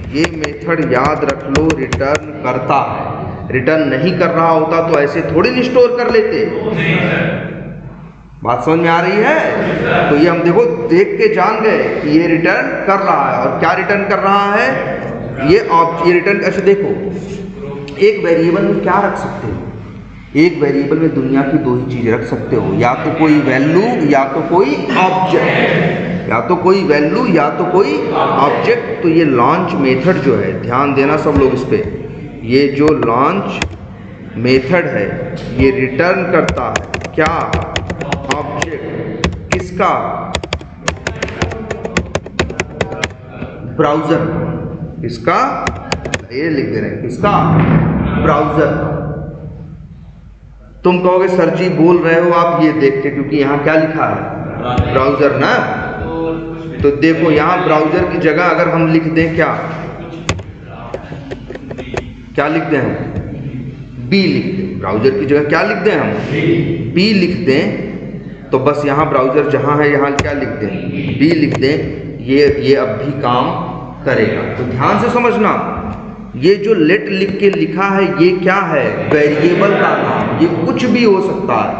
S1: ये मेथड याद रख लो रिटर्न करता है, रिटर्न नहीं कर रहा होता तो ऐसे थोड़ी नहीं स्टोर कर लेते। बात समझ में आ रही है? तो ये हम देखो देख के जान गए कि ये रिटर्न कर रहा है, और क्या रिटर्न कर रहा है, ये रिटर्न। अच्छा देखो, एक वेरिएबल में क्या रख सकते हो, एक वेरिएबल में दुनिया की दो ही चीजें रख सकते हो, या तो कोई वैल्यू या तो कोई ऑब्जेक्ट, या तो कोई वैल्यू या तो कोई ऑब्जेक्ट। तो ये लॉन्च मेथड जो है, ध्यान देना सब लोग इस पे, ये जो लॉन्च मेथड है ये रिटर्न करता है क्या, ऑब्जेक्ट। किसका, ब्राउज़र। किसका, ये लिख दे रहे हैं, किसका, ब्राउज़र। तुम कहोगे सर जी बोल रहे हो आप ये देख के, क्योंकि यहाँ क्या लिखा है, ब्राउज़र ना। तो देखो यहाँ ब्राउज़र की जगह अगर हम लिख दें क्या लिख दें हम, बी लिख दें। ब्राउज़र की जगह क्या लिख दें हम, बी लिख दें। तो बस यहाँ ब्राउज़र जहाँ है यहाँ क्या लिख दें, बी लिख दें। ये अब भी काम करेगा। तो ध्यान से समझना, ये जो लेट लिख के लिखा है ये क्या है, वेरिएबल का नाम। ये कुछ भी हो सकता है,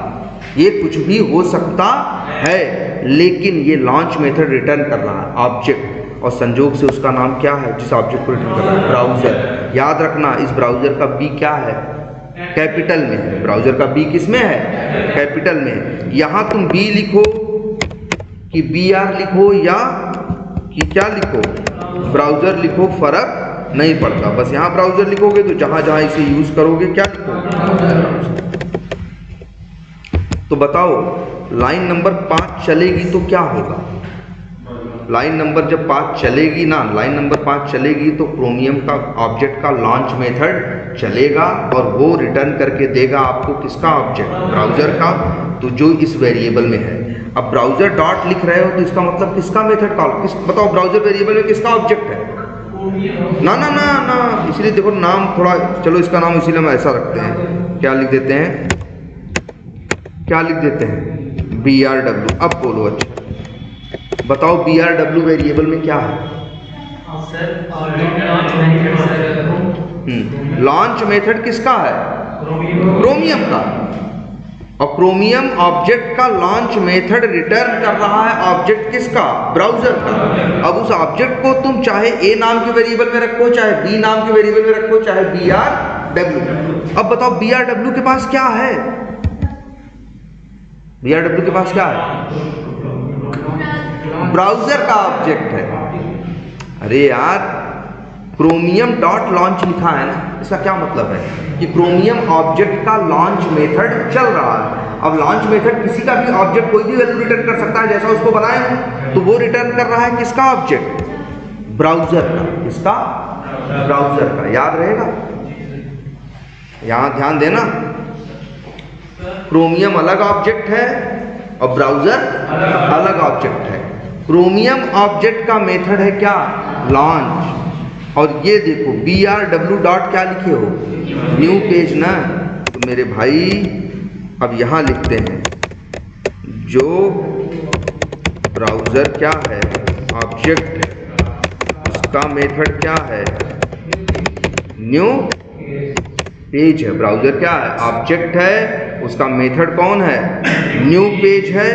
S1: ये कुछ भी हो सकता है, लेकिन ये लॉन्च मेथड रिटर्न कर रहा है ऑब्जेक्ट, और संजोग से उसका नाम क्या है जिस ऑब्जेक्ट को रिटर्न कर रहा है, ब्राउज़र। याद रखना इस ब्राउज़र का बी क्या है, कैपिटल में है, ब्राउजर का बी किस में है, कैपिटल में है। यहां तुम बी लिखो कि बी आर लिखो या कि क्या लिखो, ब्राउजर लिखो, फर्क नहीं पड़ता। बस यहां ब्राउजर लिखोगे तो जहां जहां इसे यूज करोगे क्या लिखोगे। तो बताओ लाइन नंबर 5 चलेगी तो क्या होगा। लाइन नंबर जब 5 चलेगी ना, लाइन नंबर 5 चलेगी तो क्रोमियम का ऑब्जेक्ट का लॉन्च मेथड चलेगा और वो रिटर्न करके देगा आपको किसका ऑब्जेक्ट, ब्राउजर का, तो जो इस वेरिएबल में है। अब ब्राउजर डॉट लिख रहे हो तो इसका मतलब किसका मेथड कॉल, किस बताओ ब्राउजर वेरिएबल में किसका ऑब्जेक्ट है। ना ना ना ना, इसलिए देखो नाम थोड़ा, चलो इसका नाम इसीलिए हम ऐसा रखते हैं, क्या लिख देते हैं, क्या लिख देते हैं, BRW। अब बोलो अच्छा बताओ BRW वेरिएबल में क्या है। लॉन्च मेथड किसका है, क्रोमियम का, और क्रोमियम ऑब्जेक्ट का लॉन्च मेथड रिटर्न कर रहा है ऑब्जेक्ट किसका, ब्राउजर का। अब उस ऑब्जेक्ट को तुम चाहे ए नाम के वेरिएबल में रखो, चाहे बी नाम के वेरिएबल में रखो, चाहे BRW। अब बताओ BRW के पास क्या है, BRW के पास क्या है, ब्राउजर का ऑब्जेक्ट है। अरे यार क्रोमियम डॉट लॉन्च लिखा है ना, इसका क्या मतलब है कि क्रोमियम ऑब्जेक्ट का लॉन्च मेथड चल रहा है। अब लॉन्च मेथड किसी का भी ऑब्जेक्ट कोई भी वैल्यू रिटर्न कर सकता है जैसा उसको बनाए, तो वो रिटर्न कर रहा है किसका ऑब्जेक्ट, ब्राउजर का, किसका, ब्राउजर का। याद रहेगा, यहां ध्यान देना, क्रोमियम अलग ऑब्जेक्ट है और ब्राउजर अलग ऑब्जेक्ट है। क्रोमियम ऑब्जेक्ट का मेथड है क्या, लॉन्च, और ये देखो BRW डॉट क्या लिखे हो, न्यू पेज ना। तो मेरे भाई अब यहां लिखते हैं जो ब्राउजर क्या है, ऑब्जेक्ट है, उसका मेथड क्या है, न्यू पेज है। ब्राउजर क्या है, ऑब्जेक्ट है, उसका मेथड कौन है, न्यू पेज है,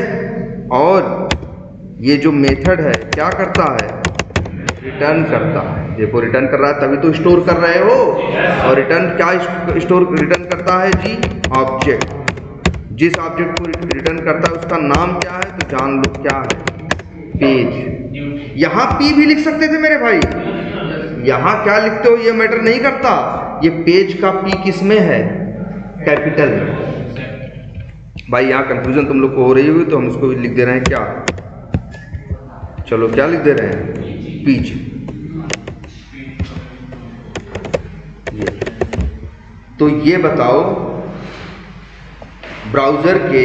S1: और ये जो मेथड है क्या करता है, रिटर्न करता है। देखो रिटर्न कर रहा है तभी तो स्टोर कर रहे हो, और रिटर्न क्या स्टोर रिटर्न करता है जी, ऑब्जेक्ट। जिस ऑब्जेक्ट को रिटर्न करता है उसका नाम क्या है, तो जान लो क्या है, पेज। यहां P भी लिख सकते थे मेरे भाई, यहां क्या लिखते हो ये मैटर नहीं करता, ये पेज का P किस में है, कैपिटल में। भाई यहाँ कंफ्यूजन तुम लोग को हो रही हुई तो हम इसको भी लिख दे रहे हैं क्या, चलो क्या लिख दे रहे हैं, पेज। तो ये बताओ ब्राउजर के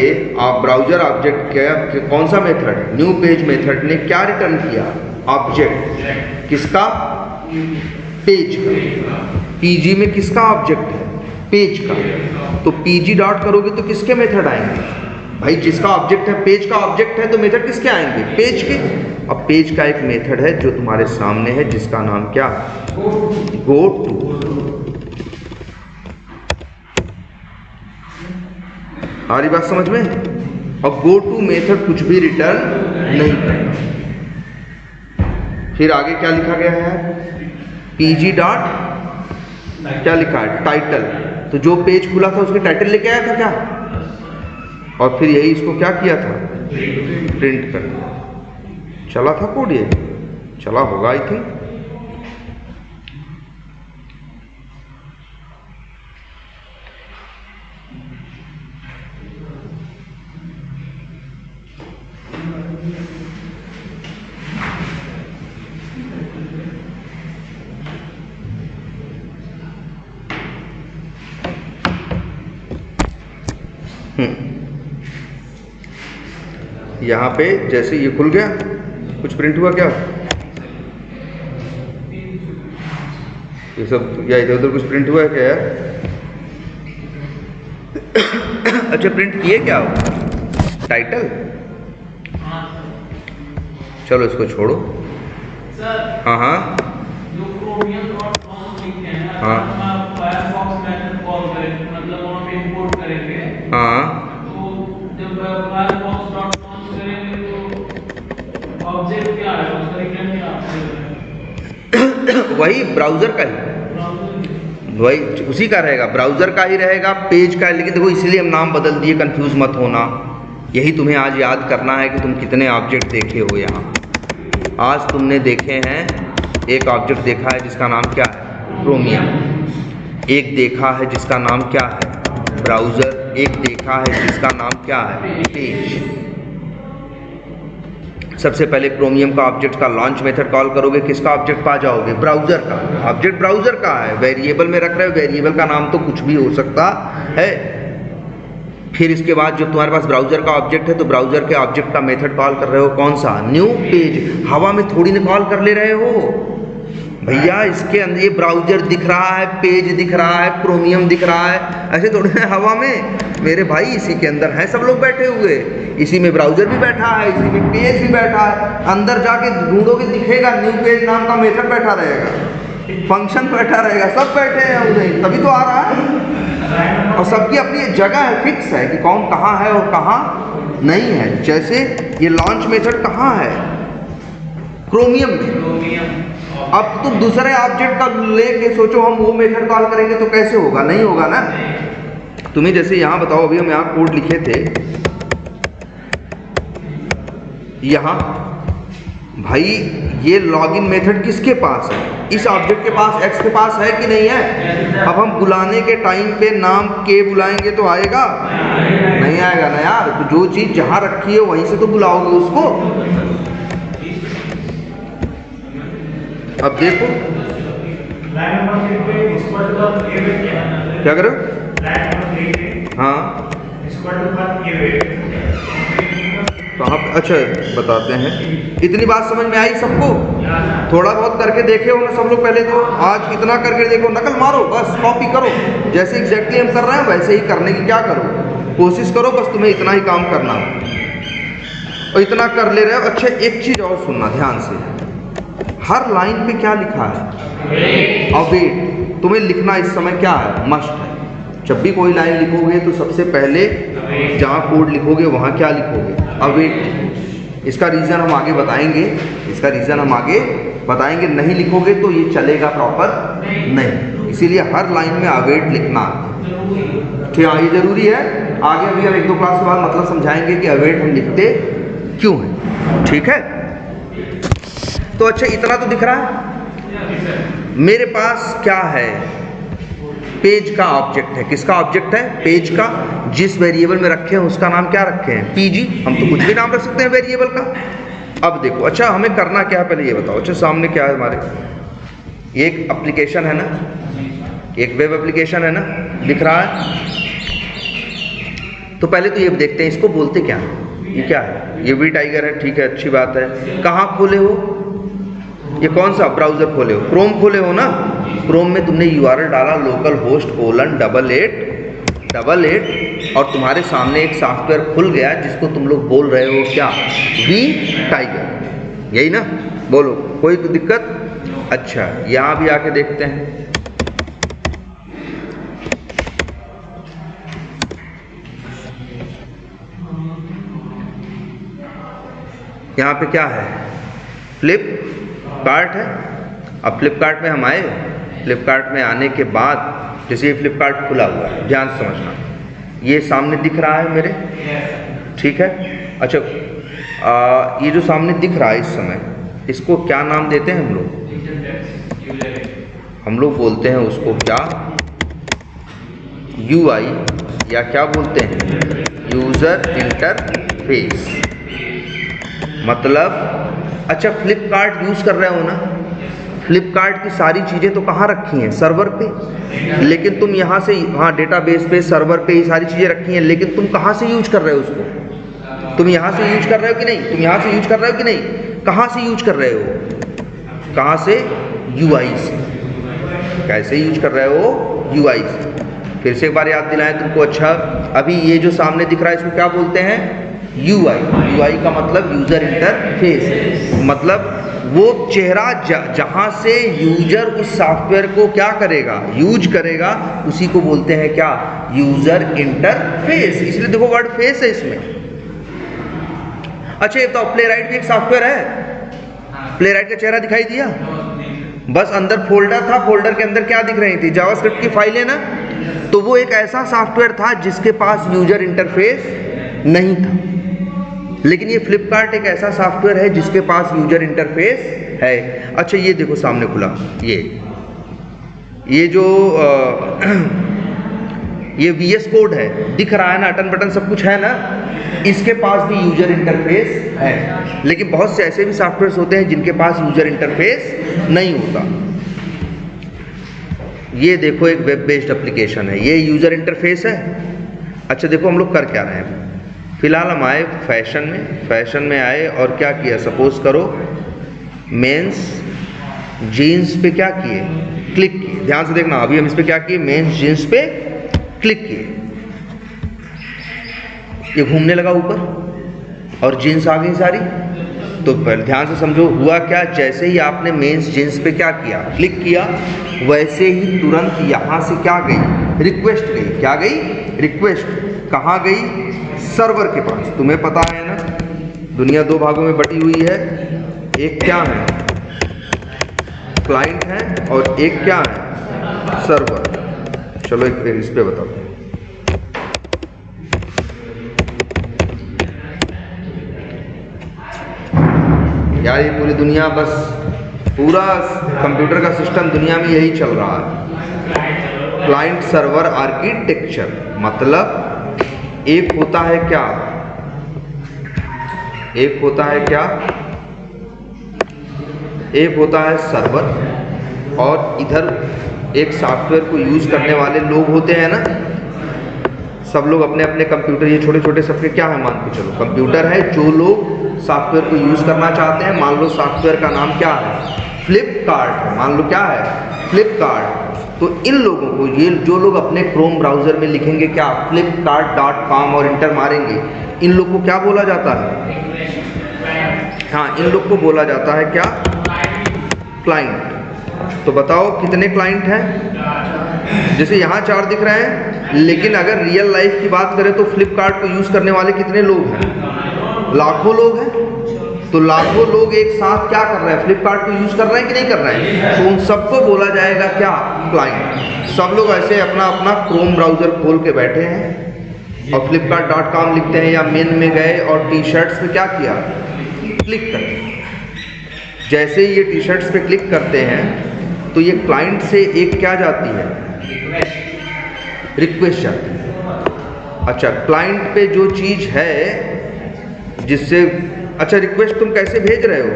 S1: ब्राउजर ऑब्जेक्ट के कौन सा मेथड, न्यू पेज मेथड ने क्या रिटर्न किया, ऑब्जेक्ट किसका, पेज का। PG में किसका ऑब्जेक्ट है, पेज का। तो PG डॉट करोगे तो किसके मेथड आएंगे भाई, जिसका ऑब्जेक्ट है, पेज का ऑब्जेक्ट है तो मेथड किसके आएंगे, पेज के। अब पेज का एक मेथड है जो तुम्हारे सामने है जिसका नाम क्या, गो टू। आ रही बात समझ में। और गो टू मेथड कुछ भी रिटर्न नहीं करता। फिर आगे क्या लिखा गया है, PG डॉट क्या लिखा है, टाइटल। तो जो पेज खुला था उसके टाइटल लेके आया था क्या, और फिर यही इसको क्या किया था, प्रिंट कर दिया। चला था कोड, ये चला होगा आई थिंक। यहाँ पे जैसे ये खुल गया, कुछ प्रिंट हुआ क्या, ये सब या इधर उधर कुछ प्रिंट हुआ है क्या यार। अच्छा प्रिंट किए क्या हो, टाइटल। चलो इसको छोड़ो। हाँ हाँ हाँ हाँ वही ब्राउजर का ही, वही उसी का रहेगा, ब्राउज़र का ही रहेगा, पेज का। लेकिन देखो इसलिए हम नाम बदल दिए, कंफ्यूज मत होना। यही तुम्हें आज याद करना है कि तुम कितने ऑब्जेक्ट देखे हो यहाँ। आज तुमने देखे हैं, एक ऑब्जेक्ट देखा है जिसका नाम क्या है, क्रोमियम। एक देखा है जिसका नाम क्या है, ब्राउज़र। एक देखा है जिसका नाम क्या है, पेज। सबसे पहले क्रोमियम का ऑब्जेक्ट का लॉन्च मेथड कॉल करोगे, किसका ऑब्जेक्ट पा जाओगे, ब्राउज़र का। ऑब्जेक्ट ब्राउज़र का है, वेरिएबल में रख रहे हो, वेरिएबल का नाम तो कुछ भी हो सकता है। फिर इसके बाद जो तुम्हारे पास ब्राउज़र का ऑब्जेक्ट है, तो ब्राउज़र के ऑब्जेक्ट का मेथड कॉल कर रहे हो, कौन सा, न्यू पेज। हवा में थोड़ी ना कॉल कर ले रहे हो भैया, इसके अंदर ये ब्राउज़र दिख रहा है, पेज दिख रहा है, क्रोमियम दिख रहा है, ऐसे थोड़ी ना हवा में मेरे भाई। इसी के अंदर हैं सब लोग बैठे हुए, इसी में ब्राउज़र भी बैठा है, इसी में पेज भी बैठा है। अंदर जाके ढूंढोगे दिखेगा, न्यू पेज नाम का मेथड बैठा रहेगा, फंक्शन बैठा रहेगा, सब बैठे हैं उधर, तभी तो आ रहा है। और सबकी अपनी जगह है, फिक्स है कि कौन कहाँ है और कहाँ नहीं है। जैसे ये लॉन्च मेथड कहाँ है, क्रोमियम में। अब तुम दूसरे ऑब्जेक्ट का लेके सोचो हम वो मेथड कॉल करेंगे तो कैसे होगा, नहीं होगा ना। तुम्हें जैसे यहाँ बताओ, अभी हम यहाँ कोड लिखे थे, यहाँ भाई ये लॉगिन मेथड किसके पास है, इस ऑब्जेक्ट के पास, एक्स के पास है कि नहीं है। अब हम बुलाने के टाइम पे नाम के बुलाएंगे तो आएगा, नहीं आएगा ना यार। तो जो चीज़ जहाँ रखी है वहीं से तो बुलाओगे उसको। अब देखो क्या करो, हाँ कहाँ पे, अच्छा बताते हैं। इतनी बात समझ में आई सबको, थोड़ा बहुत करके देखे हो ना सब लोग। पहले तो आज इतना करके देखो, नकल मारो, बस कॉपी करो, जैसे एग्जैक्टली हम कर रहे हैं वैसे ही करने की क्या करो, कोशिश करो, बस तुम्हें इतना ही काम करना और इतना कर ले रहे हो। अच्छा एक चीज़ और सुनना ध्यान से, हर लाइन पे क्या लिखा है, अवेट। तुम्हें लिखना इस समय क्या है, मस्ट है। जब भी कोई लाइन लिखोगे तो सबसे पहले जहाँ कोड लिखोगे वहाँ क्या लिखोगे, अवेट। इसका रीज़न हम आगे बताएंगे, इसका रीज़न हम आगे बताएंगे। नहीं लिखोगे तो ये चलेगा प्रॉपर नहीं, इसीलिए हर लाइन में अवेट लिखना, ठीक है, ये ज़रूरी है। आगे अभी हम एक दो क्लास के बाद मतलब समझाएंगे कि अवेट हम लिखते क्यों हैं, ठीक है। तो अच्छा इतना तो दिख रहा है। मेरे पास क्या है, पेज का ऑब्जेक्ट है। किसका ऑब्जेक्ट है, पेज का। जिस वेरिएबल में रखे हैं उसका नाम क्या रखे हैं, पीजी। हम तो कुछ भी नाम रख सकते हैं वेरिएबल का। अब देखो, अच्छा हमें करना क्या है पहले ये बताओ। अच्छा सामने क्या है हमारे, एक एप्लीकेशन है ना, एक वेब एप्लीकेशन है ना, दिख रहा है। तो पहले तो ये देखते हैं इसको बोलते क्या है, ये क्या है, ये वी टाइगर है, ठीक है, अच्छी बात है। कहाँ खोले हो, ये कौन सा ब्राउज़र खोले हो, क्रोम खोले हो ना। क्रोम में तुमने URL डाला लोकल होस्ट :8888 और तुम्हारे सामने एक सॉफ्टवेयर खुल गया जिसको तुम लोग बोल रहे हो क्या, वी टाइगर, यही ना, बोलो कोई तो दिक्कत। अच्छा यहाँ भी आके देखते हैं। यहाँ पे क्या है, फ्लिपकार्ट है। अब फ्लिपकार्ट में हम आए, फ्लिपकार्ट में आने के बाद जैसे ये फ्लिपकार्ट खुला हुआ है, ध्यान से समझना, ये सामने दिख रहा है मेरे, ठीक है। अच्छा ये जो सामने दिख रहा है इस समय, इसको क्या नाम देते हैं हम लोग, हम लोग बोलते हैं उसको क्या, UI या क्या बोलते हैं, यूज़र इंटरफेस। मतलब अच्छा फ्लिपकार्ट यूज़ कर रहे हो ना, फ्लिपकार्ट की सारी चीज़ें तो कहाँ रखी हैं, सर्वर पे। लेकिन तुम यहाँ से, हाँ डेटाबेस पे, सर्वर पे ये सारी चीज़ें रखी हैं, लेकिन तुम कहाँ से यूज कर रहे हो उसको, तुम यहाँ से यूज कर रहे हो कि नहीं, तुम यहाँ से यूज कर रहे हो कि नहीं, कहाँ से यूज कर रहे हो, कहाँ से, UI से। कैसे यूज कर रहे हो, UI से। फिर से एक बार याद दिलाएं तुमको। अच्छा अभी ये जो सामने दिख रहा है इसको क्या बोलते हैं, UI का मतलब यूज़र इंटरफेस, मतलब वो चेहरा जहाँ से यूजर उस सॉफ्टवेयर को क्या करेगा, यूज करेगा, उसी को बोलते हैं क्या, यूज़र इंटरफेस। इसलिए देखो वर्ड फेस है इसमें। अच्छा ये बताओ, प्ले राइट भी एक सॉफ्टवेयर है, प्ले राइट का चेहरा दिखाई दिया, बस अंदर फोल्डर था, फोल्डर के अंदर क्या दिख रही थी, जावास्क्रिप्ट की फाइलें ना। तो वो एक ऐसा सॉफ्टवेयर था जिसके पास यूजर इंटरफेस नहीं था। लेकिन ये फ्लिपकार्ट एक ऐसा सॉफ्टवेयर है जिसके पास यूजर इंटरफेस है। अच्छा ये देखो सामने खुला, ये जो ये VS कोड है, दिख रहा है ना, अटन बटन सब कुछ है ना, इसके पास भी यूजर इंटरफेस है। लेकिन बहुत से ऐसे भी सॉफ्टवेयर होते हैं जिनके पास यूजर इंटरफेस नहीं होता। ये देखो एक वेब बेस्ड एप्लीकेशन है, ये यूजर इंटरफेस है। अच्छा देखो हम लोग कर क्या रहे हैं, फिलहाल हम आए फैशन में आए और क्या किया, सपोज करो मेंस जीन्स पे क्या किए, क्लिक किए। ध्यान से देखना, अभी हम इस पे क्या किए, मेंस जीन्स पे क्लिक किए, ये घूमने लगा ऊपर और जीन्स आ गई सारी। तो पहले ध्यान से समझो हुआ क्या, जैसे ही आपने मेंस जीन्स पे क्या किया, क्लिक किया, वैसे ही तुरंत यहाँ से क्या गई, रिक्वेस्ट गई। क्या गई, रिक्वेस्ट। कहाँ गई, सर्वर के पास। तुम्हें पता है ना दुनिया दो भागों में बटी हुई है, एक क्या है, क्लाइंट है, और एक क्या है, सर्वर। चलो एक इस पे बताओ। यार ये पूरी दुनिया, बस पूरा कंप्यूटर का सिस्टम दुनिया में यही चल रहा है, क्लाइंट सर्वर आर्किटेक्चर। मतलब एक होता है क्या, एक होता है क्या, एक होता है सर्वर, और इधर एक सॉफ्टवेयर को यूज करने वाले लोग होते हैं ना, सब लोग अपने अपने कंप्यूटर, ये छोटे छोटे सबके क्या है, मान के चलो कंप्यूटर है। जो लोग सॉफ्टवेयर को यूज करना चाहते हैं, मान लो सॉफ्टवेयर का नाम क्या है, फ्लिपकार्ट है, मान लो क्या है, फ्लिपकार्ट। तो इन लोगों को, ये जो लोग अपने क्रोम ब्राउजर में लिखेंगे क्या, flipkart.com और इंटर मारेंगे, इन लोग को क्या बोला जाता है, हाँ इन लोग को बोला जाता है क्या, क्लाइंट। तो बताओ कितने क्लाइंट हैं, जैसे यहाँ 4 दिख रहे हैं, लेकिन अगर रियल लाइफ की बात करें तो फ्लिपकार्ट को यूज करने वाले कितने लोग हैं, लाखों लोग हैं। तो लाखों लोग एक साथ क्या कर रहे हैं, फ्लिपकार्ट को यूज कर रहे हैं कि नहीं कर रहे हैं, तो उन सबको बोला जाएगा क्या, क्लाइंट। सब लोग ऐसे अपना अपना क्रोम ब्राउजर खोल के बैठे हैं और flipkart.com लिखते हैं, या मेन में गए और टी शर्ट्स पे क्या किया, क्लिक करते। जैसे ही ये टी शर्ट्स पे क्लिक करते हैं तो ये क्लाइंट से एक क्या जाती है, रिक्वेस्ट जाती है। अच्छा क्लाइंट पे जो चीज है जिससे, अच्छा रिक्वेस्ट तुम कैसे भेज रहे हो,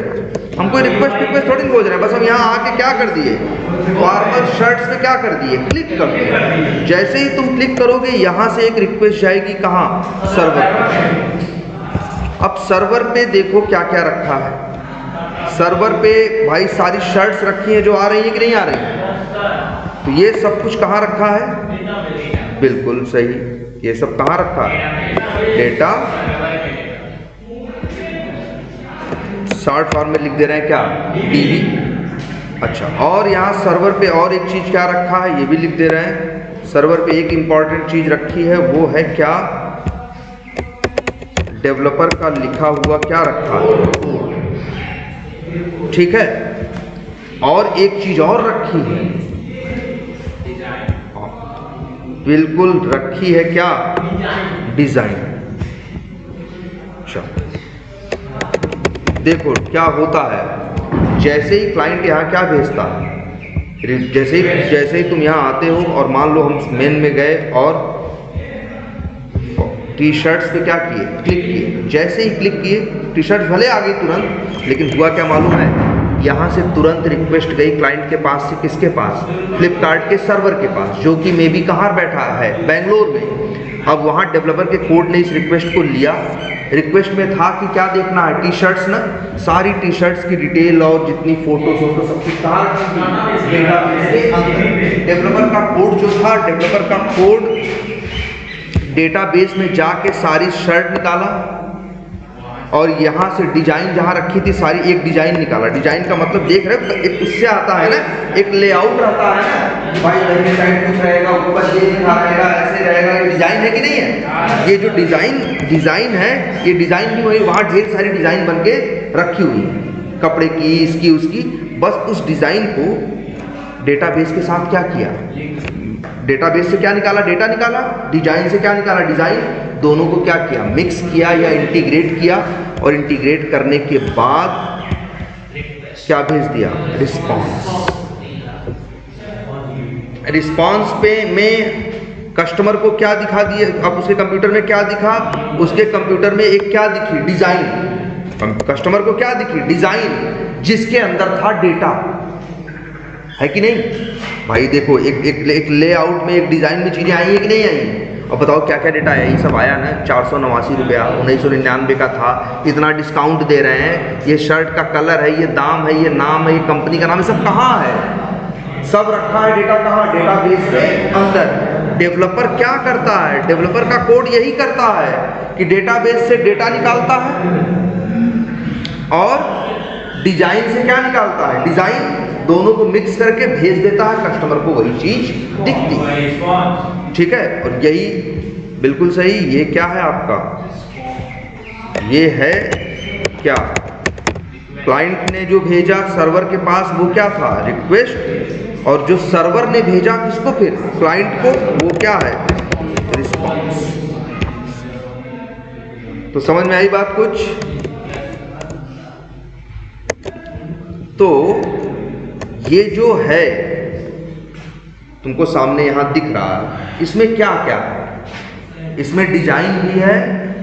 S1: हम कोई रिक्वेस्ट थोड़ी नहीं भेज रहे हैं, बस हम यहाँ आके क्या कर दिए, फॉर्मल शर्ट्स पे क्या कर दिए, क्लिक कर दिए। जैसे ही तुम क्लिक करोगे यहाँ से एक रिक्वेस्ट जाएगी कहाँ, सर्वर पे। अब सर्वर पे देखो क्या क्या रखा है, सर्वर पे भाई सारी शर्ट्स रखी हैं जो आ रही है कि नहीं आ रही है। तो ये सब कुछ कहाँ रखा है, बिल्कुल सही, ये सब कहाँ रखा है, डेटा शॉर्ट फॉर्म में लिख दे रहे हैं क्या, DB। अच्छा और यहाँ सर्वर पे और एक चीज क्या रखा है, ये भी लिख दे रहे हैं। सर्वर पे एक इंपॉर्टेंट चीज रखी है, वो है क्या, डेवलपर का लिखा हुआ क्या रखा है, ठीक है। और एक चीज और रखी है, बिल्कुल रखी है क्या, डिजाइन। अच्छा देखो क्या होता है, जैसे ही क्लाइंट यहाँ क्या भेजता है, जैसे ही तुम यहाँ आते हो और मान लो हम मेन में गए और टी शर्ट्स पे क्या किए, क्लिक किए। जैसे ही क्लिक किए टी शर्ट्स भले आ गई तुरंत, लेकिन हुआ क्या मालूम है, यहाँ से तुरंत रिक्वेस्ट गई क्लाइंट के पास से, किसके पास, फ्लिपकार्ट के सर्वर के पास, जो कि मे बी कहाँ बैठा है, बेंगलोर में। अब वहाँ डेवलपर के कोड ने इस रिक्वेस्ट को लिया, रिक्वेस्ट में था कि क्या देखना है, टी शर्ट्स ना, सारी टी शर्ट्स की डिटेल और जितनी फोटो सब कुछ कहाँ, डेवलपर का कोड जो था, डेवलपर का कोड डेटाबेस में जाके सारी शर्ट निकाला और यहाँ से डिजाइन जहाँ रखी थी सारी, एक डिजाइन निकाला। डिजाइन का मतलब देख रहे हो, एक उससे आता है ना, एक लेआउट रहता है ना भाई, दाहिने साइड कुछ रहेगा, ऊपर ये लिखा रहेगा, ऐसे रहेगा, ये डिजाइन है कि नहीं है। ये जो डिजाइन है, ये डिजाइन भी वही, वहाँ ढेर सारी डिजाइन बन के रखी हुई है, कपड़े की, इसकी उसकी, बस उस डिज़ाइन को डेटाबेस के साथ क्या किया, डेटाबेस से क्या निकाला, डेटा निकाला, डिजाइन से क्या निकाला, डिजाइन, दोनों को क्या किया, मिक्स किया या इंटीग्रेट किया, और इंटीग्रेट करने के बाद क्या भेज दिया, रिस्पॉन्स। रिस्पॉन्स पे में कस्टमर को क्या दिखा दिए, अब उसके कंप्यूटर में क्या दिखा, उसके कंप्यूटर में एक क्या दिखी, डिजाइन। कस्टमर को क्या दिखी, डिजाइन, जिसके अंदर था डेटा, है कि नहीं भाई। देखो एक लेआउट में, एक डिजाइन में चीजें आई है कि नहीं आई, और बताओ क्या क्या डेटा आया। ये सब आया ना, 489 रुपया 1999 का था, इतना डिस्काउंट दे रहे हैं, ये शर्ट का कलर है, ये दाम है, ये नाम है, ये कंपनी का नाम है, सब कहाँ है, सब रखा है डेटा कहाँ, डेटाबेस के अंदर। डेवलपर क्या करता है, डेवलपर का कोड यही करता है कि डेटाबेस से डेटा निकालता है और डिजाइन से क्या निकालता है, डिजाइन, दोनों को मिक्स करके भेज देता है, कस्टमर को वही चीज दिखती है। ठीक है, और यही बिल्कुल सही, ये क्या है आपका, ये है क्या, क्लाइंट ने जो भेजा सर्वर के पास वो क्या था, रिक्वेस्ट, और जो सर्वर ने भेजा किसको, फिर क्लाइंट को, वो क्या है, रिस्पॉन्स। तो समझ में आई बात कुछ। तो ये जो है तुमको सामने यहां दिख रहा है, इसमें क्या क्या है, इसमें डिजाइन भी है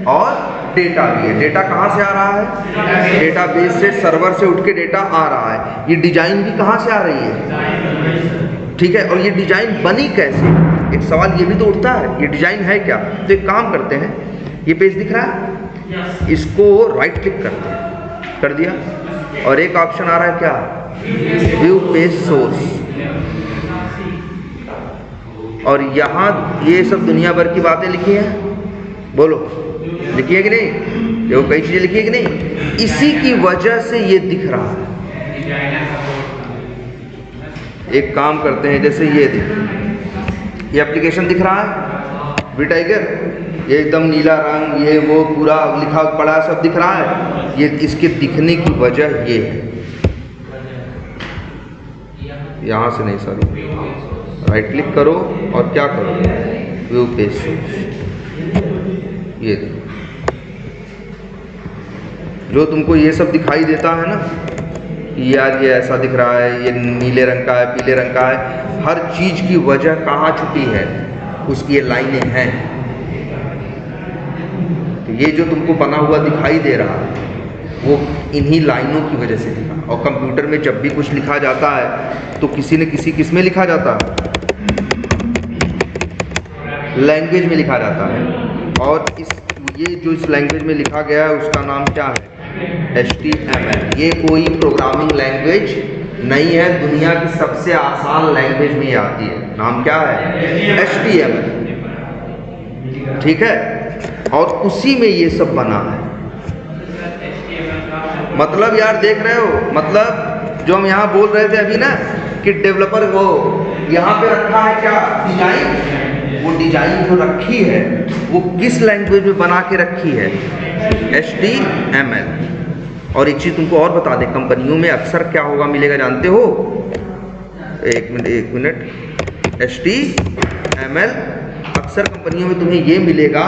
S1: और डेटा भी है। डेटा कहाँ से आ रहा है, डेटाबेस से, सर्वर से उठ के डेटा आ रहा है। ये डिजाइन भी कहाँ से आ रही है, ठीक है, और ये डिजाइन बनी कैसे, एक सवाल ये भी तो उठता है, ये डिजाइन है क्या। तो एक काम करते हैं, ये पेज दिख रहा है, इसको राइट क्लिक करते हैं, कर दिया, और एक ऑप्शन आ रहा है क्या, व्यू पेज सोर्स, और यहाँ ये सब दुनिया भर की बातें लिखी हैं, बोलो लिखी है कि नहीं, देखो कई चीजें लिखी है कि नहीं, इसी की वजह से ये दिख रहा है। एक काम करते हैं, जैसे ये देख, ये एप्लीकेशन दिख रहा है, वी टाइगर, ये एकदम नीला रंग, ये वो पूरा लिखा पढ़ा सब दिख रहा है, ये इसके दिखने की वजह ये है, यहाँ से नहीं सर, राइट क्लिक करो और क्या करो, व्यू पेज सोर्स, ये जो तुमको ये सब दिखाई देता है ना, कि यार ये ऐसा दिख रहा है, ये नीले रंग का है, पीले रंग का है, हर चीज की वजह कहाँ छुपी है, उसकी ये लाइनें हैं। तो ये जो तुमको बना हुआ दिखाई दे रहा है वो इन्हीं लाइनों की वजह से दिखा। और कंप्यूटर में जब भी कुछ लिखा जाता है तो किसी न किसी किस में लिखा जाता है, लैंग्वेज में लिखा जाता है, और ये जो इस लैंग्वेज में लिखा गया है उसका नाम क्या है, HTML। ये कोई प्रोग्रामिंग लैंग्वेज नहीं है, दुनिया की सबसे आसान लैंग्वेज में ये आती है, नाम क्या है, HTML, ठीक है, और उसी में ये सब बना है। मतलब यार देख रहे हो, मतलब जो हम यहाँ बोल रहे थे अभी ना कि डेवलपर वो यहाँ पे रखा है क्या, डिजाइन, वो डिजाइन जो रखी है वो किस लैंग्वेज में बना के रखी है, HTML। और एक चीज़ तुमको और बता दें, कंपनियों में अक्सर क्या होगा मिलेगा जानते हो, एक मिनट, HTML अक्सर कंपनियों में तुम्हें ये मिलेगा,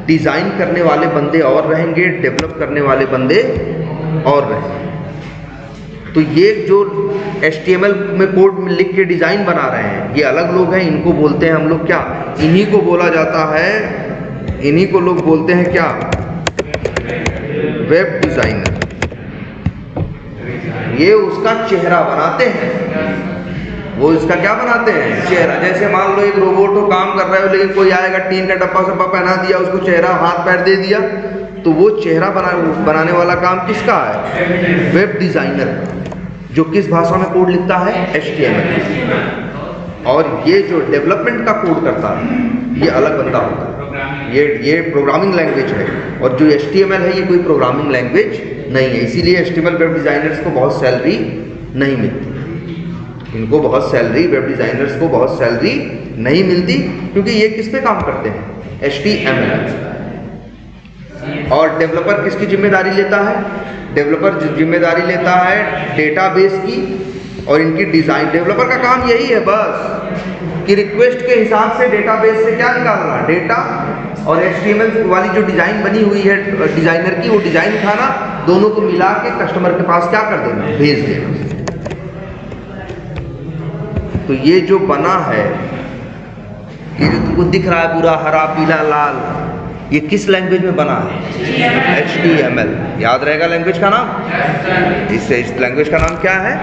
S1: डिज़ाइन करने वाले बंदे और रहेंगे, डेवलप करने वाले बंदे और रहेंगे। तो ये जो HTML में कोड लिख के डिज़ाइन बना रहे हैं, ये अलग लोग हैं, इनको बोलते हैं हम लोग क्या, इन्हीं को बोला जाता है, इन्हीं को लोग बोलते हैं क्या, वेब डिज़ाइनर। ये उसका चेहरा बनाते हैं, वो इसका क्या बनाते हैं, चेहरा। जैसे मान लो एक रोबोट हो, काम कर रहे हो, लेकिन कोई आएगा टीन का डब्बा सब्बा पहना दिया, उसको चेहरा हाथ पैर दे दिया, तो वो चेहरा बनाने वाला काम किसका है, वेब डिज़ाइनर, जो किस भाषा में कोड लिखता है, HTML। और ये जो डेवलपमेंट का कोड करता है ये अलग बंदा होता है, ये प्रोग्रामिंग लैंग्वेज है, और जो HTML है ये कोई प्रोग्रामिंग लैंग्वेज नहीं है। इसीलिए HTML वेब डिज़ाइनर्स को बहुत सैलरी नहीं मिलती, इनको बहुत सैलरी, वेब डिज़ाइनर्स को बहुत सैलरी नहीं मिलती, क्योंकि ये किस पे काम करते हैं, HTML। और डेवलपर किसकी जिम्मेदारी लेता है? डेवलपर जिम्मेदारी लेता है डेटाबेस की और इनकी डिज़ाइन। डेवलपर का काम यही है बस कि रिक्वेस्ट के हिसाब से डेटाबेस से क्या निकालना, डेटा, और HTML वाली जो डिज़ाइन बनी हुई है डिज़ाइनर की, वो डिज़ाइन उठाना, दोनों को मिला के कस्टमर के पास क्या कर देना, भेज देना। तो ये जो बना है, ये जो तुमको दिख रहा है पूरा हरा पीला लाल, ये किस लैंग्वेज में बना है? HTML। याद रहेगा लैंग्वेज का नाम? इस लैंग्वेज का नाम क्या है?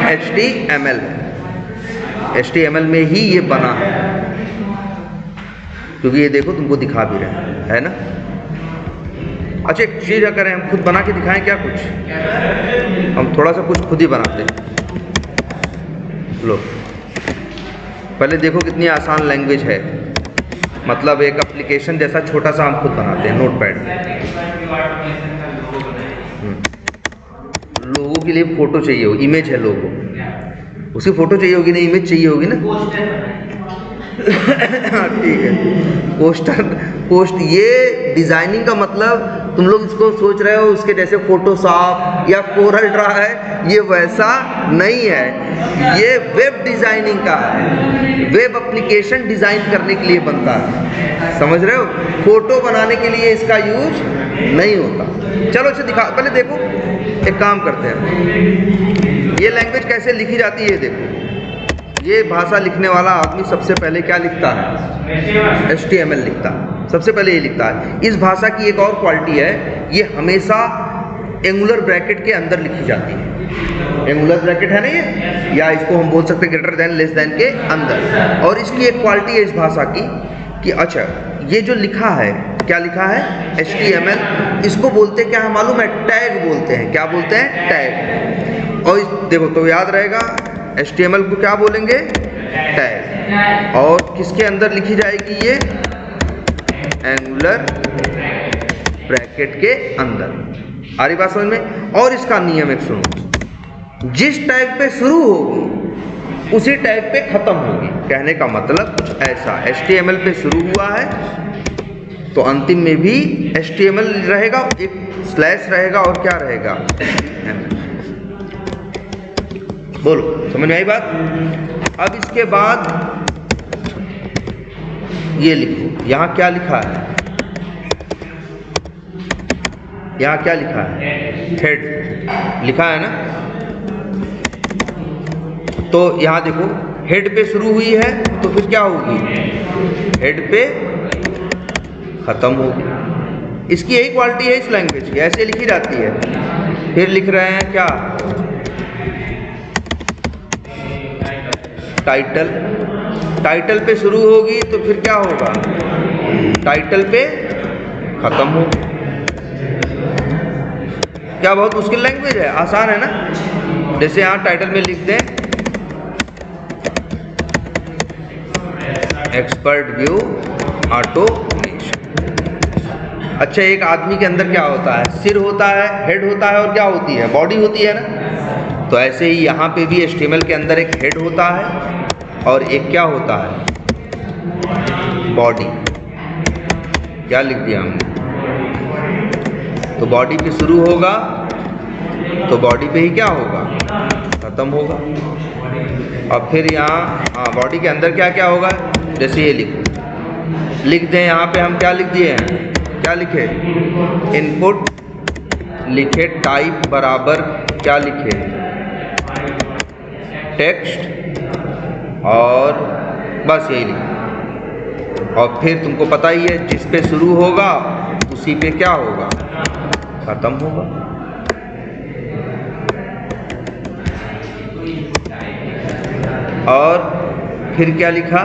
S1: HTML। HTML में ही ये बना है, क्योंकि ये देखो तुमको दिखा भी रहे हैं, है ना। अच्छा एक चीज़ अगर हम खुद बना के दिखाएं क्या? कुछ हम थोड़ा सा कुछ खुद ही बनाते हैं। लो पहले देखो कितनी आसान लैंग्वेज है, मतलब एक एप्लीकेशन जैसा छोटा सा हम खुद बनाते हैं नोटपैड में। लोगों के लिए फोटो चाहिए हो, इमेज है लोगो, उसकी फोटो चाहिए होगी ना, इमेज चाहिए होगी ना। ठीक है, पोस्ट ये डिजाइनिंग का मतलब तुम लोग इसको सोच रहे हो उसके जैसे फोटोशॉप या कोरल ड्रा है, ये वैसा नहीं है। ये वेब डिजाइनिंग का है, वेब एप्लीकेशन डिजाइन करने के लिए बनता है, समझ रहे हो। फोटो बनाने के लिए इसका यूज नहीं होता। चलो अच्छा दिखा, पहले देखो एक काम करते हैं, ये लैंग्वेज कैसे लिखी जाती है। देखो ये भाषा लिखने वाला आदमी सबसे पहले क्या लिखता है? HTML लिखता है, सबसे पहले ये लिखता है। इस भाषा की एक और क्वालिटी है, ये हमेशा एंगुलर ब्रैकेट के अंदर लिखी जाती है। एंगुलर ब्रैकेट है ना ये, या इसको हम बोल सकते हैं ग्रेटर देन लेस देन के अंदर। और इसकी एक क्वालिटी है इस भाषा की कि अच्छा ये जो लिखा है, क्या लिखा है? HTML। इसको बोलते क्या है मालूम है? टैग बोलते हैं। क्या बोलते हैं? टैग। और देखो तो याद रहेगा, HTML को क्या बोलेंगे? टैग। और किसके अंदर लिखी जाएगी ये? एंगुलर ब्रैकेट के अंदर। आ रही बात समझ में? और इसका नियम एक सुनो, जिस टैग पे शुरू होगी उसी टैग पे खत्म होगी। कहने का मतलब कुछ ऐसा, HTML पे शुरू हुआ है तो अंतिम में भी HTML रहेगा, एक स्लैश रहेगा और क्या रहेगा? बोलो समझ में आई बात? अब इसके बाद ये लिखो, यहाँ क्या लिखा है? यहाँ क्या लिखा है? हेड लिखा है ना। तो यहाँ देखो हेड पे शुरू हुई है तो फिर क्या होगी? हेड पे खत्म होगी। इसकी यही क्वालिटी है इस लैंग्वेज की, ऐसे लिखी जाती है। फिर लिख रहे हैं क्या? टाइटल। टाइटल पे शुरू होगी तो फिर क्या होगा? टाइटल पे खत्म होगी। क्या बहुत मुश्किल लैंग्वेज है? आसान है ना। जैसे यहाँ टाइटल में लिख दें एक्सपर्ट व्यू ऑटोमेशन। अच्छा एक आदमी के अंदर क्या होता है? सिर होता है, हेड होता है और क्या होती है? बॉडी होती है ना। तो ऐसे ही यहाँ पे भी HTML के अंदर एक हेड होता है और एक क्या होता है? बॉडी। क्या लिख दिया हमने? तो बॉडी पे शुरू होगा तो बॉडी पे ही क्या होगा? खत्म होगा। और फिर यहाँ बॉडी के अंदर क्या क्या होगा? जैसे ये लिख दें, यहाँ पे हम क्या लिख दिए हैं? क्या लिखे? इनपुट लिखे, टाइप बराबर क्या लिखे? टेक्स्ट, और बस यही लिखे। और फिर तुमको पता ही है जिस पे शुरू होगा उसी पे क्या होगा? खत्म होगा। और फिर क्या लिखा?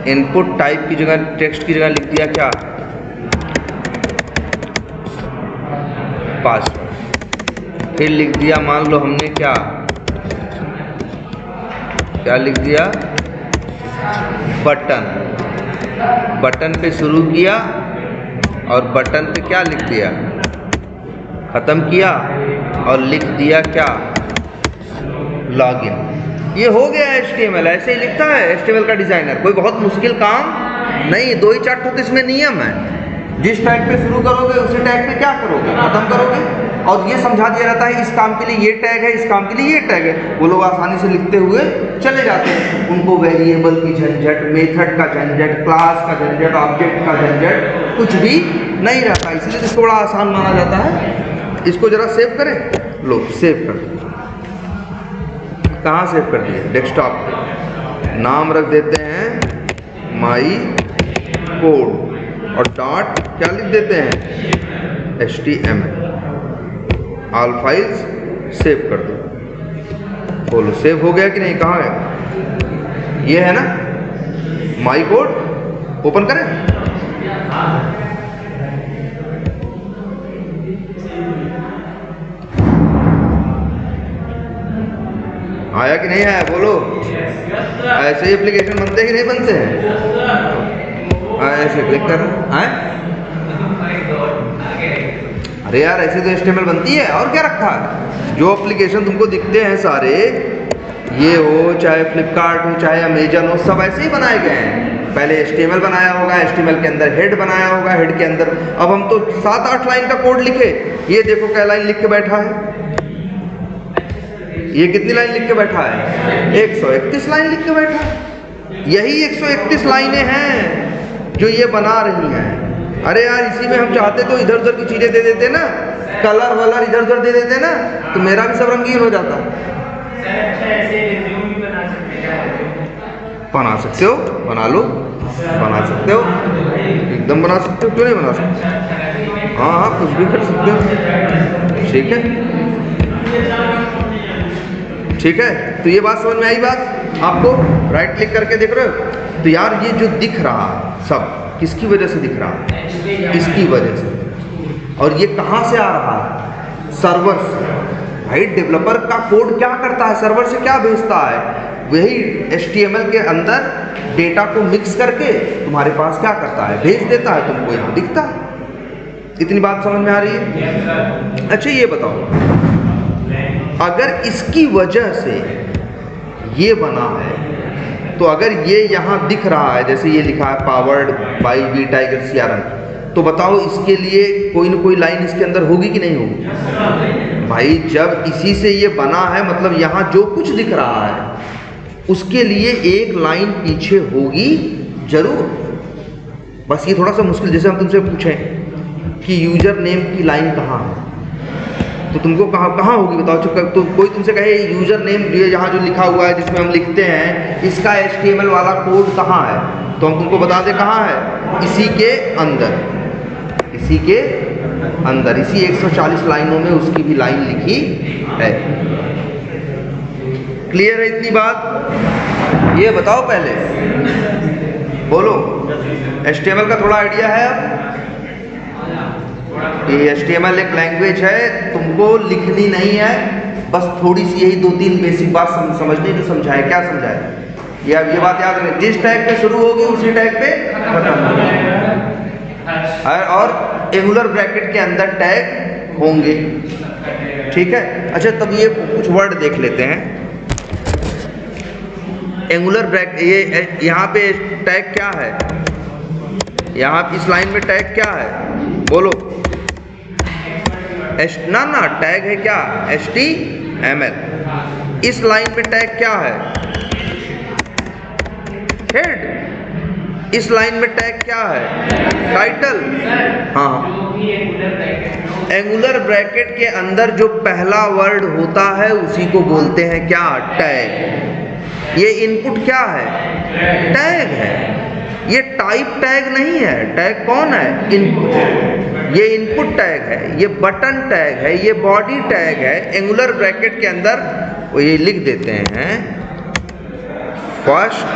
S1: इनपुट टाइप की जगह टेक्स्ट की जगह लिख दिया क्या? पासवर्ड। फिर लिख दिया, मान लो हमने क्या लिख दिया? बटन। बटन पे शुरू किया और बटन पे क्या लिख दिया? खत्म किया और लिख दिया क्या? लॉगिन। ये हो गया HTML। ऐसे ही लिखता है HTML का डिजाइनर। कोई बहुत मुश्किल काम नहीं, 2 ही चार्ट होते, इसमें नियम है। जिस टैग पे शुरू करोगे उसी टैग पे क्या करोगे, खत्म करोगे। और ये समझा दिया जाता है इस काम के लिए ये टैग है, इस काम के लिए ये टैग है। वो लोग आसानी से लिखते हुए चले जाते हैं। उनको वेरिएबल की झंझट, मेथड का झंझट, क्लास का झंझट, ऑब्जेक्ट का झंझट कुछ भी नहीं रहता, इसलिए इसको बड़ा आसान माना जाता है। इसको जरा सेव करें, लो सेव कर दो। कहाँ सेव कर दिए, डेस्कटॉप पे। नाम रख देते हैं माई कोड और डॉट क्या लिख देते हैं, HTML। ऑल फाइल्स सेव कर दो। बोलो सेव हो गया कि नहीं, कहाँ है, ये है ना माई कोड। ओपन करें, आया कि नहीं आया, बोलो। ऐसे ही एप्लीकेशन बनते हैं कि नहीं बनते हैं, ऐसे क्लिक कर हैं। अरे यार ऐसे तो HTML बनती है, और क्या रखा है। जो एप्लीकेशन तुमको दिखते हैं सारे, ये हो चाहे फ्लिपकार्ट हो चाहे अमेजन हो, सब ऐसे ही बनाए गए हैं। पहले HTML बनाया होगा, HTML के अंदर हेड बनाया होगा, हेड के अंदर अब हम तो 7-8 लाइन का कोड लिखे। ये देखो क्या लाइन लिख के बैठा है, ये कितनी लाइन लिख के बैठा है, 131 लाइन लिख के बैठा है। यही 131 लाइनें हैं जो ये बना रही हैं। अरे यार इसी में हम चाहते तो इधर उधर की चीजें दे देते ना, कलर वलर इधर उधर दे देते ना, तो मेरा भी सब रंगीन हो जाता। बना सकते हो, बना लो, बना सकते हो, एकदम बना सकते हो, क्यों नहीं बना सकते। हाँ हाँ कुछ भी कर सकते हो, ठीक है ठीक है। तो ये बात समझ में आई बात आपको। राइट क्लिक करके देख रहे हो, तो यार ये जो दिख रहा है सब किसकी वजह से दिख रहा है, इसकी वजह से। और ये कहाँ से आ रहा है, सर्वर से। भाई डेवलपर का कोड क्या करता है, सर्वर से क्या भेजता है, वही HTML के अंदर डेटा को मिक्स करके तुम्हारे पास क्या करता है, भेज देता है, तुमको यहाँ दिखता है। इतनी बात समझ में आ रही है। अच्छा ये बताओ, अगर इसकी वजह से ये बना है, तो अगर ये यहाँ दिख रहा है, जैसे ये लिखा है powered by vtiger CRM, तो बताओ इसके लिए कोई ना कोई लाइन इसके अंदर होगी कि नहीं होगी। भाई जब इसी से ये बना है, मतलब यहाँ जो कुछ दिख रहा है उसके लिए एक लाइन पीछे होगी जरूर। बस ये थोड़ा सा मुश्किल, जैसे हम तुमसे पूछें कि यूजर नेम की लाइन कहाँ है, तो तुमको कहाँ होगी बताओ। तो कोई तुमसे कहे यूजर नेम ये यहाँ जो लिखा हुआ है जिसमें हम लिखते हैं, इसका HTML वाला कोड कहाँ है, तो हम तुमको बता दें कहाँ है, इसी के अंदर, इसी के अंदर, इसी 140 लाइनों में उसकी भी लाइन लिखी है। क्लियर है इतनी बात। ये बताओ पहले, बोलो HTML का थोड़ा आइडिया है अब। ये HTML एक लैंग्वेज है, तुमको लिखनी नहीं है, बस थोड़ी सी यही 2-3 बेसिक बात समझनी जो समझाए। क्या समझाए, ये बात याद रखें, जिस टैग पे शुरू होगी उसी टैग पे खत्म होगी। और एंगुलर ब्रैकेट के अंदर टैग होंगे, ठीक है। अच्छा तब ये कुछ वर्ड देख लेते हैं। एंगुलर ब्रैकेट, ये यहाँ पे टैग क्या है, यहाँ इस लाइन में टैग क्या है, बोलो। ना टैग है क्या, HTML। इस लाइन में टैग क्या है, हेड। इस लाइन में टैग क्या है, टाइटल। हाँ, एंगुलर ब्रैकेट के अंदर जो पहला वर्ड होता है उसी को बोलते हैं क्या, टैग। ये इनपुट क्या है, टैग है। ये टाइप टैग नहीं है, टैग कौन है, इनपुट। ये इनपुट टैग है, ये बटन टैग है, ये बॉडी टैग है। एंगुलर ब्रैकेट के अंदर वो ये लिख देते हैं, first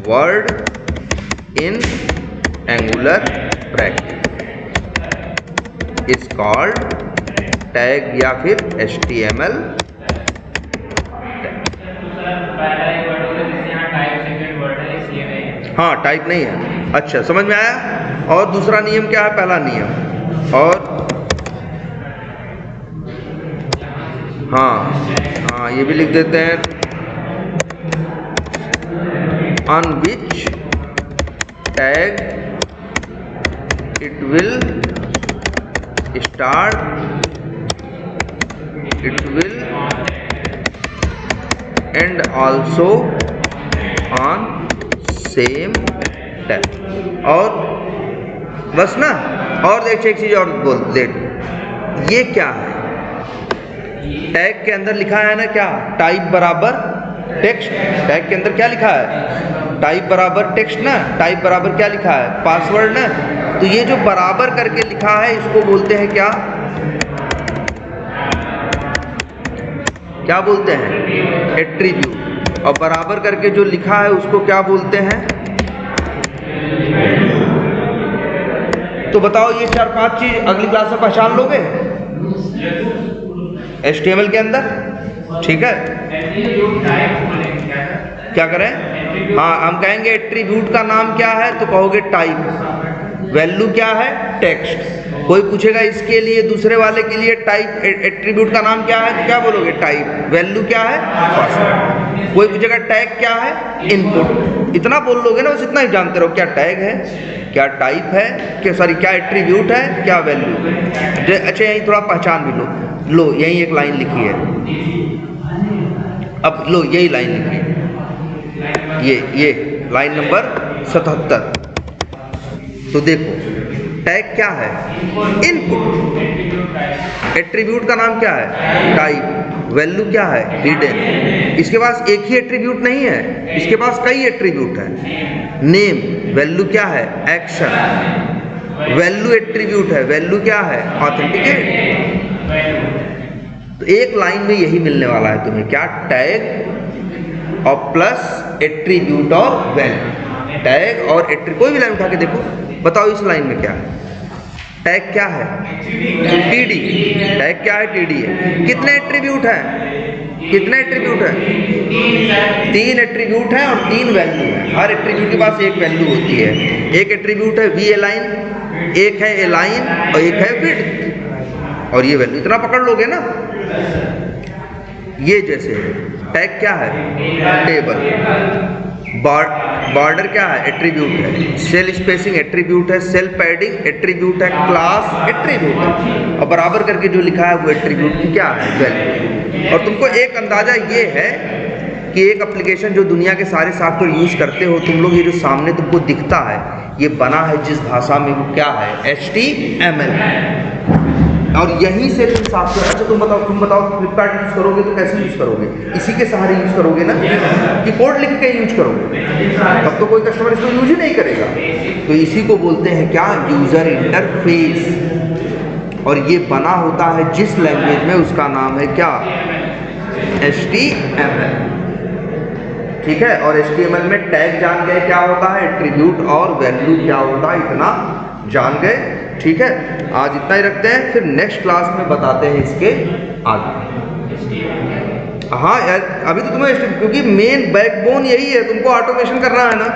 S1: word in angular bracket is called tag या फिर HTML। हाँ टाइप नहीं है। अच्छा समझ में आया। और दूसरा नियम क्या है, पहला नियम, और हाँ ये भी लिख देते हैं, on which tag, it will start, it will end also on same tag। और बस ना, और एक चीज और बोल दे, ये क्या है? टैग के अंदर लिखा है ना क्या, टाइप बराबर टेक्स्ट। टैग के अंदर क्या लिखा है? टाइप बराबर टेक्स्ट ना, टाइप बराबर क्या लिखा है? पासवर्ड ना। तो ये जो बराबर करके लिखा है इसको बोलते हैं क्या? क्या बोलते हैं? एट्रीब्यूट। और बराबर करके जो लिखा है उसको क्या बोलते हैं? तो बताओ ये 4-5 चीज अगली क्लास में पहचान लोगे HTML के अंदर, ठीक है? क्या करें? हाँ, हम कहेंगे एट्रीब्यूट का नाम क्या है, तो कहोगे टाइप। वैल्यू क्या है? टेक्स्ट। कोई पूछेगा इसके लिए, दूसरे वाले के लिए टाइप, एट्रीब्यूट का नाम क्या है, तो क्या बोलोगे? टाइप। वैल्यू क्या है? पासवर्ड। कोई पूछेगा टैग क्या है? इनपुट। इतना बोल लोगे ना, बस इतना ही जानते रहो, क्या टैग है, क्या टाइप है, क्या सॉरी क्या एट्रीब्यूट है, क्या वैल्यू। अच्छा यही थोड़ा पहचान भी लो यही एक लाइन लिखी है, अब लो यही लाइन लिखी है, ये लाइन नंबर 77। तो देखो टैग क्या है? इनपुट। एट्रीब्यूट का नाम क्या है? टाइप। वैल्यू क्या है? हिडन। इसके पास एक ही एट्रीब्यूट नहीं है, इसके पास कई एट्रीब्यूट है। नेम। वैल्यू क्या है? एक्शन। वैल्यू एट्रीब्यूट है, वैल्यू क्या है? ऑथेंटिकेट। तो एक लाइन में यही मिलने वाला है तुम्हें, क्या? टैग और प्लस एट्रीब्यूट और वैल्यू। टैग और एट्रीब्यूट। कोई भी लाइन उठा के देखो, बताओ इस लाइन में क्या है? टैग क्या है? TD। टैग क्या है? TD है। कितने एट्रीब्यूट हैं? कितने एट्रीब्यूट हैं? 3 एट्रीब्यूट हैं और 3 वैल्यू है। हर एट्रीब्यूट के पास एक वैल्यू होती है। एक एट्रीब्यूट है VAlign, एक है align और एक है width। और ये वैल्यू इतना पकड़ लोगे ना, ये जैसे टैग क्या है? टेबल। बॉर्डर क्या है? एट्रीब्यूट है। सेल स्पेसिंग एट्रीब्यूट है। सेल पैडिंग एट्रीब्यूट है। क्लास एट्रीब्यूट है। और बराबर करके जो लिखा है वो एट्रीब्यूट की क्या है? वैल्यू। और तुमको एक अंदाजा ये है कि एक एप्लीकेशन जो दुनिया के सारे सॉफ्टवेयर यूज करते हो तुम लोग, ये जो सामने तुमको दिखता है ये बना है जिस भाषा में, वो क्या है? HTML। और यहीं से तुम सॉफ्टवेयर, अच्छा तुम बताओ फ्लिपकार्ट यूज करोगे तो कैसे यूज करोगे? इसी के सहारे यूज करोगे ना, कि कोड लिख के यूज करोगे, तब तो कोई कस्टमर इसको यूज ही नहीं करेगा। तो इसी को बोलते हैं क्या? User interface. और ये बना होता है जिस लैंग्वेज में, उसका नाम है क्या? HTML। ठीक है। और HTML में टैग जान गए क्या होता है, एट्रीब्यूट और वैल्यू क्या होता है, इतना जान गए। ठीक है, आज इतना ही रखते हैं, फिर नेक्स्ट क्लास में बताते हैं इसके आगे। हाँ यार, अभी तो तुम्हें, क्योंकि मेन बैकबोन यही है, तुमको ऑटोमेशन करना है ना।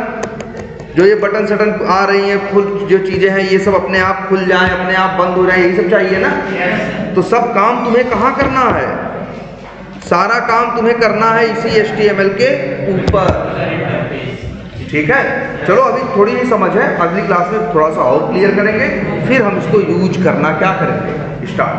S1: जो ये बटन सटन आ रही हैं, फुल जो चीज़ें हैं, ये सब अपने आप खुल जाएं, अपने आप बंद हो जाएं, यही सब चाहिए ना। तो सब काम तुम्हें कहाँ करना है? सारा काम तुम्हें करना है इसी HTML के ऊपर। ठीक है, चलो अभी थोड़ी ही समझ है, अगली क्लास में थोड़ा सा और क्लियर करेंगे, फिर हम इसको यूज करना क्या करेंगे, स्टार्ट।